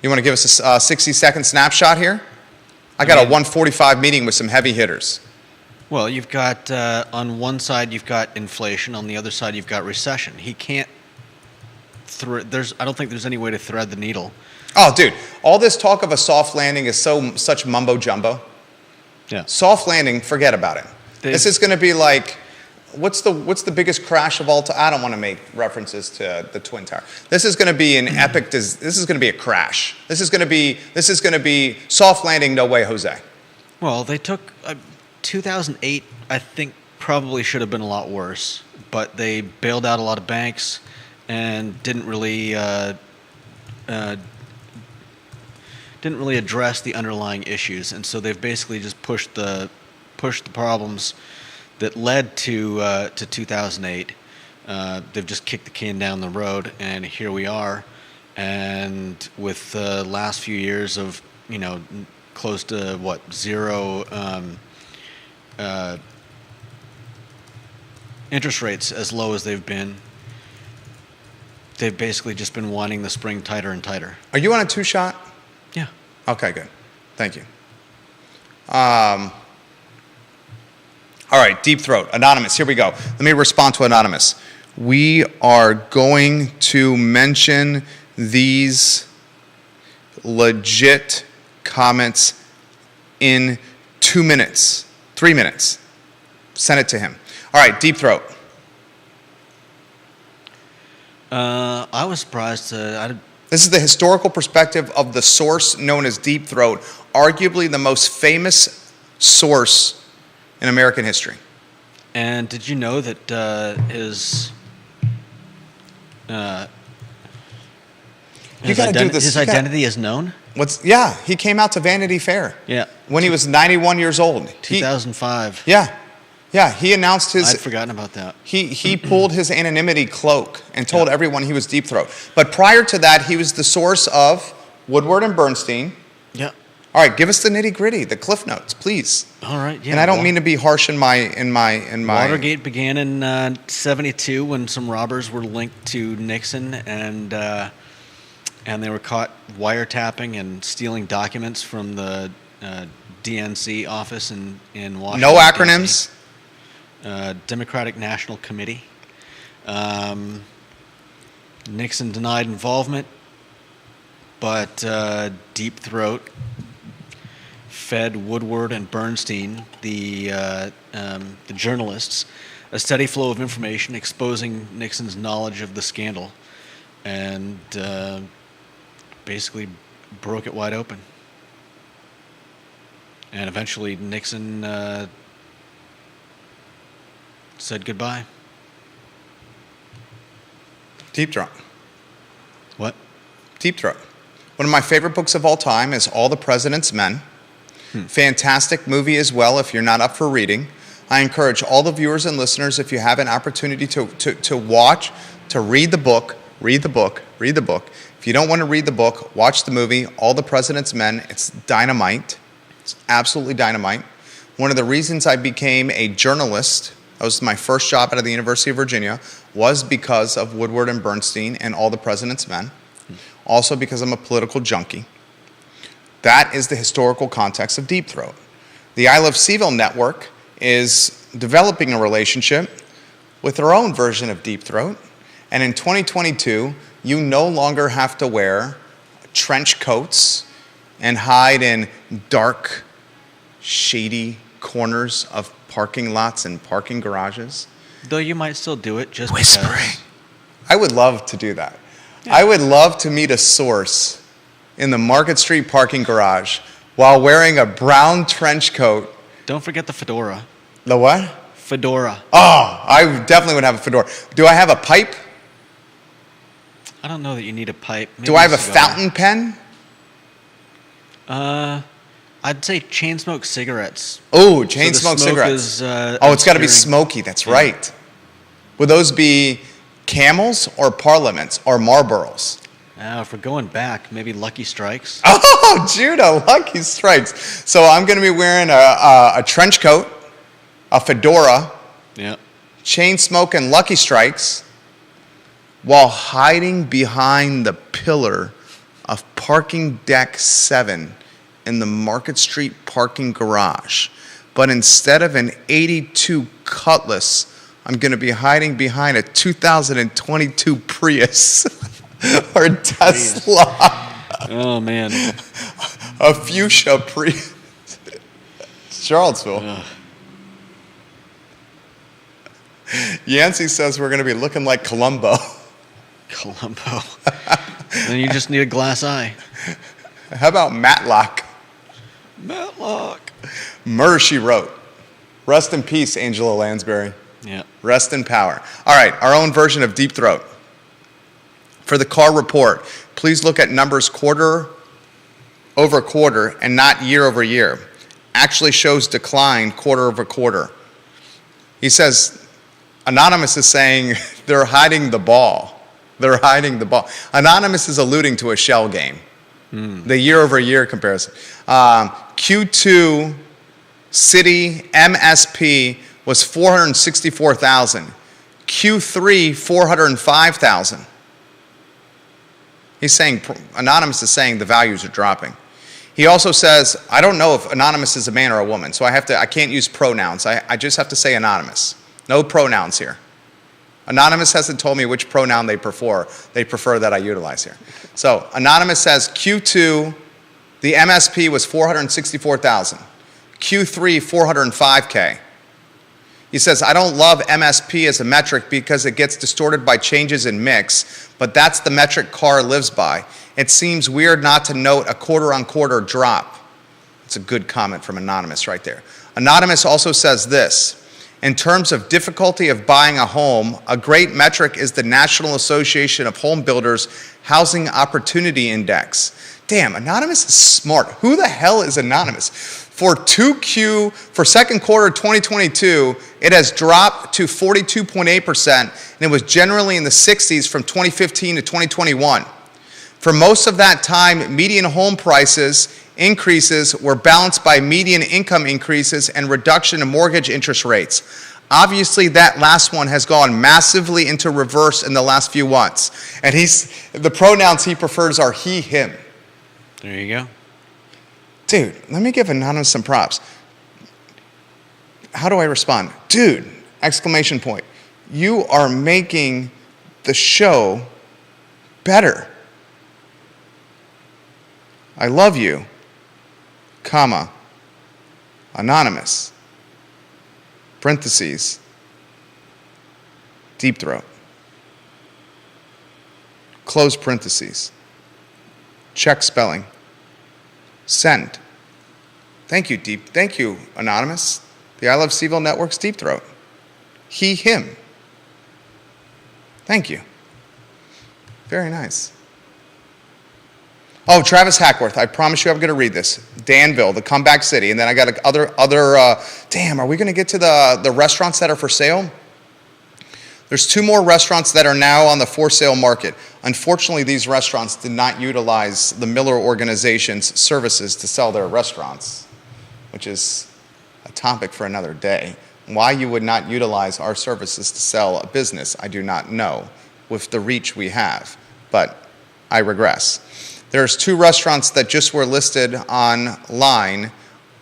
You want to give us a 60-second snapshot here? I got a 1:45 meeting with some heavy hitters. Well, you've got, on one side, you've got inflation. On the other side, you've got recession. He can't, I don't think there's any way to thread the needle. Oh, dude, all this talk of a soft landing is such mumbo jumbo. Yeah. Soft landing, forget about it. This is going to be like, what's the biggest crash of all time? I don't want to make references to the Twin Tower. This is going to be an epic, this is going to be a crash. This is going to be soft landing, no way, Jose. Well, they took... 2008, I think, probably should have been a lot worse, but they bailed out a lot of banks and didn't really address the underlying issues, and so they've basically just pushed the problems that led to 2008. They've just kicked the can down the road, and here we are. And with the last few years of close to zero. Interest rates as low as they've basically just been wanting the spring tighter and tighter. Are you on a 2-shot? Yeah. Okay, good. Thank you. All right, Deep Throat, Anonymous, here we go. Let me respond to Anonymous. We are going to mention these legit comments in 2 minutes. 3 minutes. Send it to him. All right, Deep Throat. I was surprised. This is the historical perspective of the source known as Deep Throat, arguably the most famous source in American history. And did you know that his identity is known? He came out to Vanity Fair. Yeah. When he was 91 years old. 2005. Yeah, he announced his... I'd forgotten about that. He pulled his anonymity cloak and told everyone he was Deep Throat. But prior to that, he was the source of Woodward and Bernstein. Yeah. All right, give us the nitty-gritty, the cliff notes, please. All right, yeah. And I don't mean to be harsh in my... Watergate began in 72 when some robbers were linked to Nixon, and they were caught wiretapping and stealing documents from the DNC office in Washington. No acronyms? Democratic National Committee. Nixon denied involvement, but Deep Throat fed Woodward and Bernstein, the journalists, a steady flow of information exposing Nixon's knowledge of the scandal, and basically broke it wide open. And eventually Nixon said goodbye. Deep Throat. What? Deep Throat. One of my favorite books of all time is All the President's Men. Fantastic movie as well if you're not up for reading. I encourage all the viewers and listeners, if you have an opportunity to watch, to read the book, read the book. If you don't want to read the book, watch the movie, All the President's Men. It's dynamite. It's absolutely dynamite. One of the reasons I became a journalist, that was my first job out of the University of Virginia, was because of Woodward and Bernstein and All the President's Men. Also because I'm a political junkie. That is the historical context of Deep Throat. The I Love CVille network is developing a relationship with their own version of Deep Throat. And in 2022, you no longer have to wear trench coats and hide in dark, shady corners of parking lots and parking garages. Though you might still do it just Whispering. because. I would love to do that. Yeah. I would love to meet a source in the Market Street parking garage while wearing a brown trench coat. Don't forget the fedora. The what? Fedora. Oh, I definitely would have a fedora. Do I have a pipe? I don't know that you need a pipe. Maybe Do I have a cigar. fountain pen? I'd say chain smoke cigarettes. Oh, chain So the smoke smoke cigarettes. is, Oh, it's got to be obscuring- smoky. That's Yeah. right. Would those be Camels or Parliaments or Marlboros? Now, if we're going back, maybe Lucky Strikes. Oh, Judah, Lucky Strikes. So I'm going to be wearing a trench coat, a fedora, Yeah. chain smoking Lucky Strikes, while hiding behind the pillar of parking deck 7 in the Market Street parking garage. But instead of an 82 Cutlass, I'm going to be hiding behind a 2022 Prius or Tesla, Oh, man. a fuchsia Prius. Charlottesville. Ugh. Yancey says we're going to be looking like Columbo. Columbo. Then you just need a glass eye. How about Matlock? Matlock. Murder, She Wrote. Rest in peace, Angela Lansbury. Yeah. Rest in power. All right, our own version of Deep Throat. For the car report, please look at numbers quarter over quarter and not year over year. Actually shows decline quarter over quarter. He says, Anonymous is saying they're hiding the ball. They're hiding the ball. Anonymous is alluding to a shell game. The year over year comparison. Q2 city MSP was 464,000. Q3 405,000. He's saying, Anonymous is saying the values are dropping. He also says, I don't know if Anonymous is a man or a woman, so I can't use pronouns. I just have to say Anonymous. No pronouns here. Anonymous hasn't told me which pronoun they prefer. They prefer that I utilize here. So Anonymous says Q2, the MSP was 464,000. Q3, 405K. He says, I don't love MSP as a metric because it gets distorted by changes in mix, but that's the metric CAR lives by. It seems weird not to note a quarter-on-quarter drop. It's a good comment from Anonymous right there. Anonymous also says this, in terms of difficulty of buying a home, a great metric is the National Association of Home Builders Housing Opportunity Index. Damn, Anonymous is smart. Who the hell is Anonymous? For second quarter 2022, it has dropped to 42.8%, and it was generally in the 60s from 2015 to 2021. For most of that time, median home prices increases were balanced by median income increases and reduction in mortgage interest rates. Obviously, that last one has gone massively into reverse in the last few months. And the pronouns he prefers are he, him. There you go. Dude, let me give Anonymous some props. How do I respond? Dude, exclamation point. You are making the show better. I love you, comma, Anonymous, parentheses, Deep Throat, close parentheses, check spelling, send. Thank you, Anonymous. The I Love CVille Network's Deep Throat. He, him. Thank you. Very nice. Oh, Travis Hackworth, I promise you I'm going to read this. Danville, the comeback city, and then I got damn, are we going to get to the restaurants that are for sale? There's 2 more restaurants that are now on the for sale market. Unfortunately, these restaurants did not utilize the Miller Organization's services to sell their restaurants, which is a topic for another day. Why you would not utilize our services to sell a business, I do not know with the reach we have. But I regress. There's 2 restaurants that just were listed online,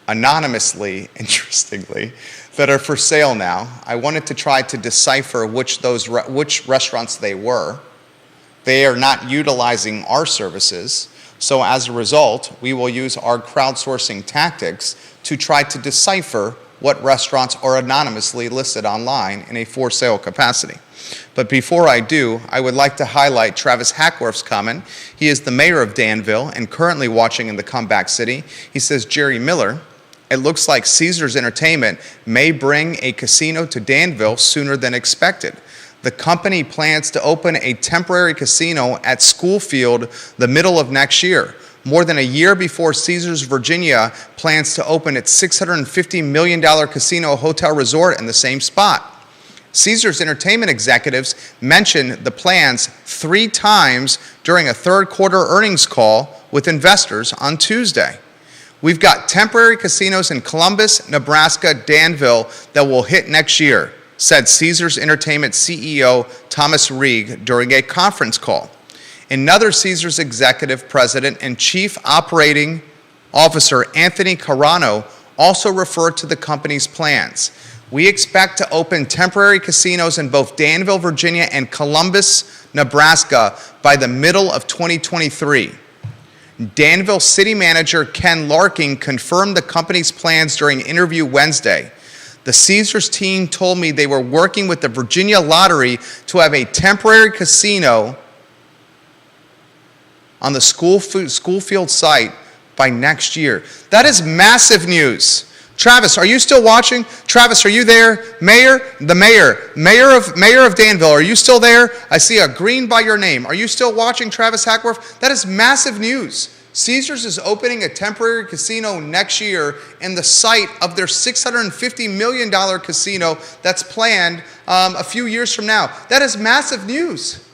anonymously, interestingly, that are for sale now. I wanted to try to decipher which restaurants they were. They are not utilizing our services, so as a result, we will use our crowdsourcing tactics to try to decipher what restaurants are anonymously listed online in a for sale capacity. But before I do, I would like to highlight Travis Hackworth's comment. He is the mayor of Danville and currently watching in the comeback city. He says, Jerry Miller, it looks like Caesars Entertainment may bring a casino to Danville sooner than expected. The company plans to open a temporary casino at Schoolfield the middle of next year, more than a year before Caesars Virginia plans to open its $650 million casino hotel resort in the same spot. Caesars Entertainment executives mentioned the plans 3 times during a third quarter earnings call with investors on Tuesday. We've got temporary casinos in Columbus, Nebraska, Danville that will hit next year, said Caesars Entertainment CEO Thomas Reeg during a conference call. Another Caesars executive president and chief operating officer, Anthony Carano, also referred to the company's plans. We expect to open temporary casinos in both Danville, Virginia and Columbus, Nebraska by the middle of 2023. Danville City Manager Ken Larking confirmed the company's plans during an interview Wednesday. The Caesars team told me they were working with the Virginia Lottery to have a temporary casino on the Schoolfield site by next year. That is massive news. Travis, are you still watching? Travis, are you there? Mayor of Danville, are you still there? I see a green by your name. Are you still watching, Travis Hackworth? That is massive news. Caesars is opening a temporary casino next year in the site of their $650 million casino that's planned a few years from now. That is massive news.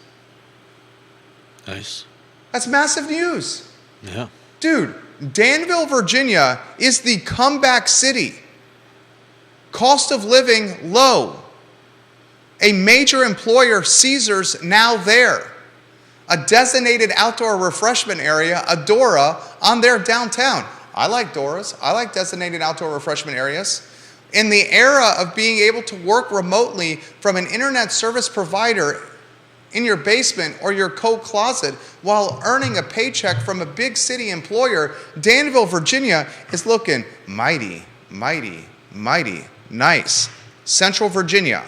Nice. That's massive news. Yeah. Dude, Danville, Virginia is the comeback city. Cost of living low. A major employer, Caesars, now there. A designated outdoor refreshment area, Adora, on their downtown. I like Doras. I like designated outdoor refreshment areas. In the era of being able to work remotely from an internet service provider in your basement or your coat closet while earning a paycheck from a big city employer, Danville, Virginia is looking mighty, mighty, mighty nice. Central Virginia,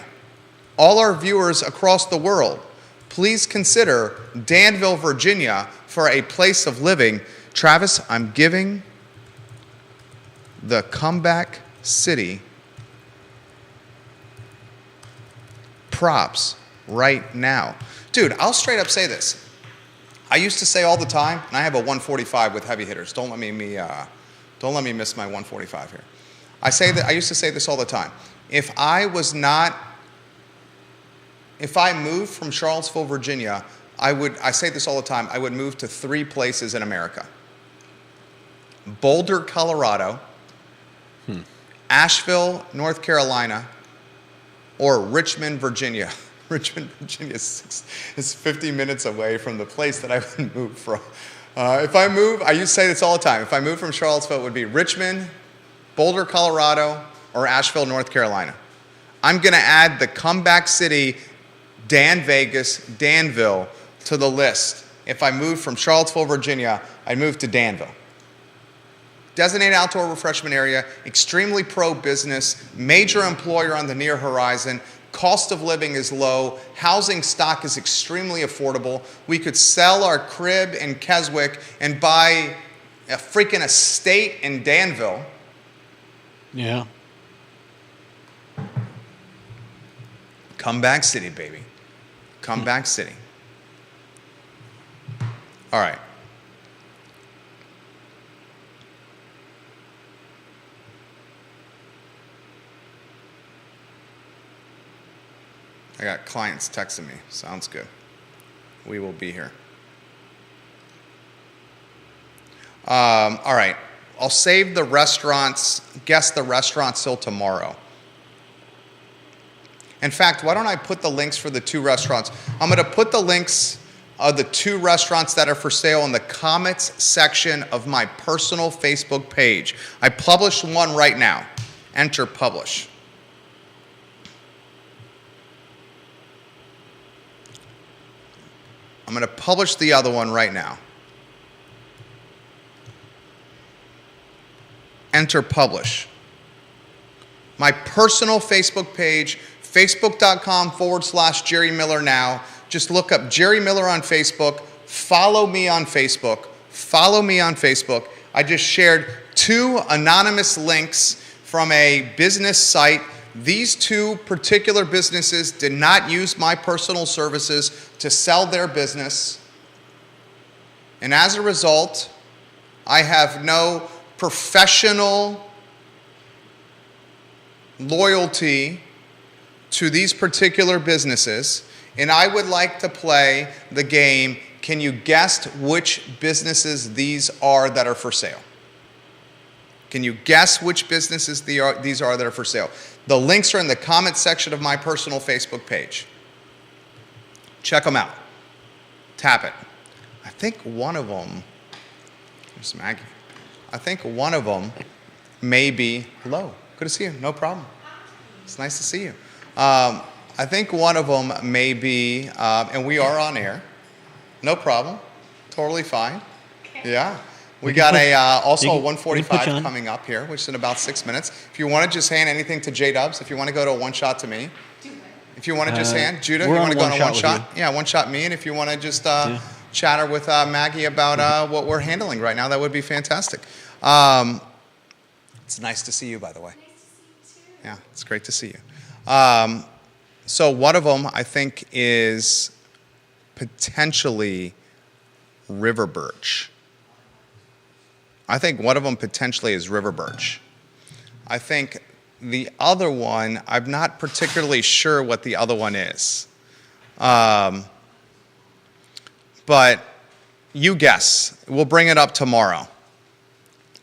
all our viewers across the world, please consider Danville, Virginia for a place of living. Travis, I'm giving the comeback city props right now. Dude, I'll straight up say this. I used to say all the time, and I have a 145 with heavy hitters. Don't let me miss my 145 here. I used to say this all the time. If I moved from Charlottesville, Virginia, I say this all the time, I would move to 3 places in America. Boulder, Colorado, Asheville, North Carolina, or Richmond, Virginia. Richmond, Virginia is 50 minutes away from the place that I would move from. If I move, I used to say this all the time, if I moved from Charlottesville, it would be Richmond, Boulder, Colorado, or Asheville, North Carolina. I'm going to add the comeback city, Vegas, Danville, to the list. If I moved from Charlottesville, Virginia, I'd move to Danville. Designated outdoor refreshment area, extremely pro-business, major employer on the near horizon, cost of living is low, housing stock is extremely affordable. We could sell our crib in Keswick and buy a freaking estate in Danville. Yeah. Comeback city, baby. Comeback city. All right. I got clients texting me. Sounds good. We will be here. All right. I'll save the restaurants, guess the restaurants till tomorrow. In fact, why don't I put the links for the 2 restaurants? I'm going to put the links of the 2 restaurants that are for sale in the comments section of my personal Facebook page. I published one right now. Enter publish. I'm going to publish the other one right now. Enter publish. My personal Facebook page, facebook.com/Jerry Miller Now. Just look up Jerry Miller on Facebook. Follow me on Facebook. Follow me on Facebook. I just shared 2 anonymous links from a business site. These 2 particular businesses did not use my personal services to sell their business. And as a result, I have no professional loyalty to these particular businesses, and I would like to play the game, can you guess which businesses these are that are for sale? Can you guess which businesses these are that are for sale? The links are in the comment section of my personal Facebook page. Check them out. Tap it. I think one of them, there's Maggie. I think one of them may be, hello, good to see you, no problem. It's nice to see you. I think one of them may be, and we are on air, no problem, totally fine. Yeah. We got also a 145 coming up here, which is in about 6 minutes. If you want to just hand anything to J-Dubs, if you want to go to a one shot to me. If you want to just hand, Judah, you want to go on a one shot? Yeah, one shot me, and if you want to just chatter with Maggie about what we're handling right now, that would be fantastic. It's nice to see you, by the way. Nice to see you too. Yeah, it's great to see you. So one of them, I think, is potentially River Birch. I think one of them potentially is River Birch. I think the other one, I'm not particularly sure what the other one is. But you guess. We'll bring it up tomorrow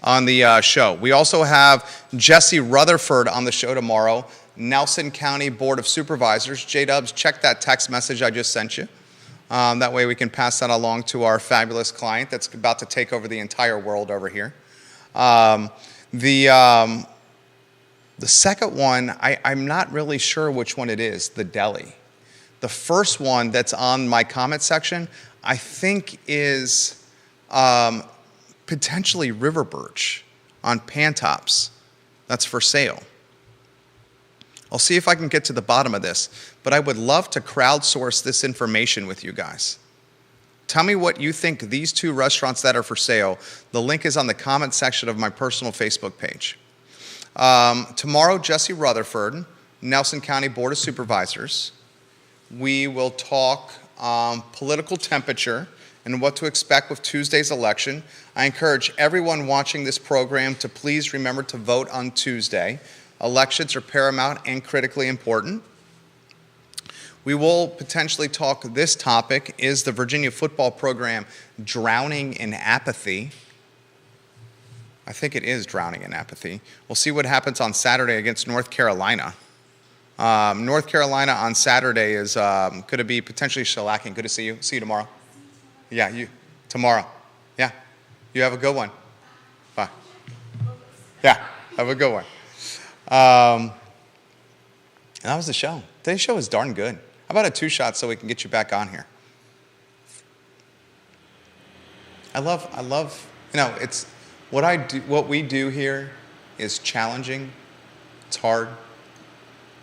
on the show. We also have Jesse Rutherford on the show tomorrow, Nelson County Board of Supervisors. J-Dubs, check that text message I just sent you. That way we can pass that along to our fabulous client that's about to take over the entire world over here. The second one, I'm not really sure which one it is, the deli. The first one that's on my comment section, I think is potentially River Birch on Pantops. That's for sale. I'll see if I can get to the bottom of this, but I would love to crowdsource this information with you guys. Tell me what you think these 2 restaurants that are for sale. The link is on the comment section of my personal Facebook page. Tomorrow, Jesse Rutherford, Nelson County Board of Supervisors. We will talk political temperature and what to expect with Tuesday's election. I encourage everyone watching this program to please remember to vote on Tuesday. Elections are paramount and critically important. We will potentially talk, this topic is the Virginia football program drowning in apathy. I think it is drowning in apathy. We'll see what happens on Saturday against North Carolina. North Carolina on Saturday is going to be potentially shellacking. Good to see you. See you tomorrow. Yeah, you tomorrow. Yeah, you have a good one. Bye. Yeah, have a good one. And that was the show. Today's show was darn good. How about a 2 shot so we can get you back on here? I love, it's what we do here is challenging. It's hard.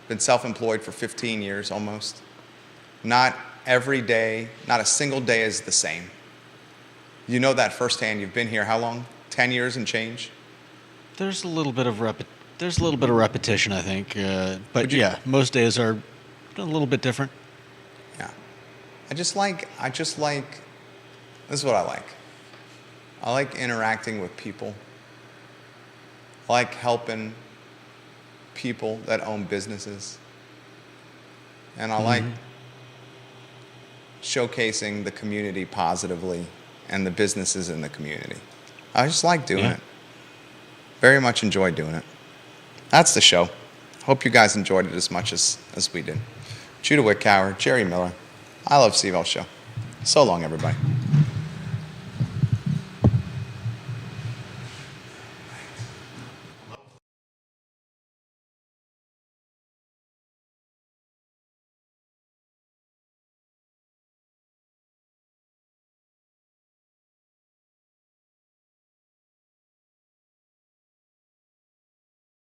Been self-employed for 15 years almost. Not every day, not a single day is the same. You know that firsthand. You've been here how long? 10 years and change? There's a little bit of repetition, I think. But yeah, most days are a little bit different. Yeah. I just like, this is what I like. I like interacting with people. I like helping people that own businesses. And I like showcasing the community positively and the businesses in the community. I just like doing it. Very much enjoy doing it. That's the show. Hope you guys enjoyed it as much as we did. Judah Wickower, Jerry Miller. I Love CVille Show. So long, everybody.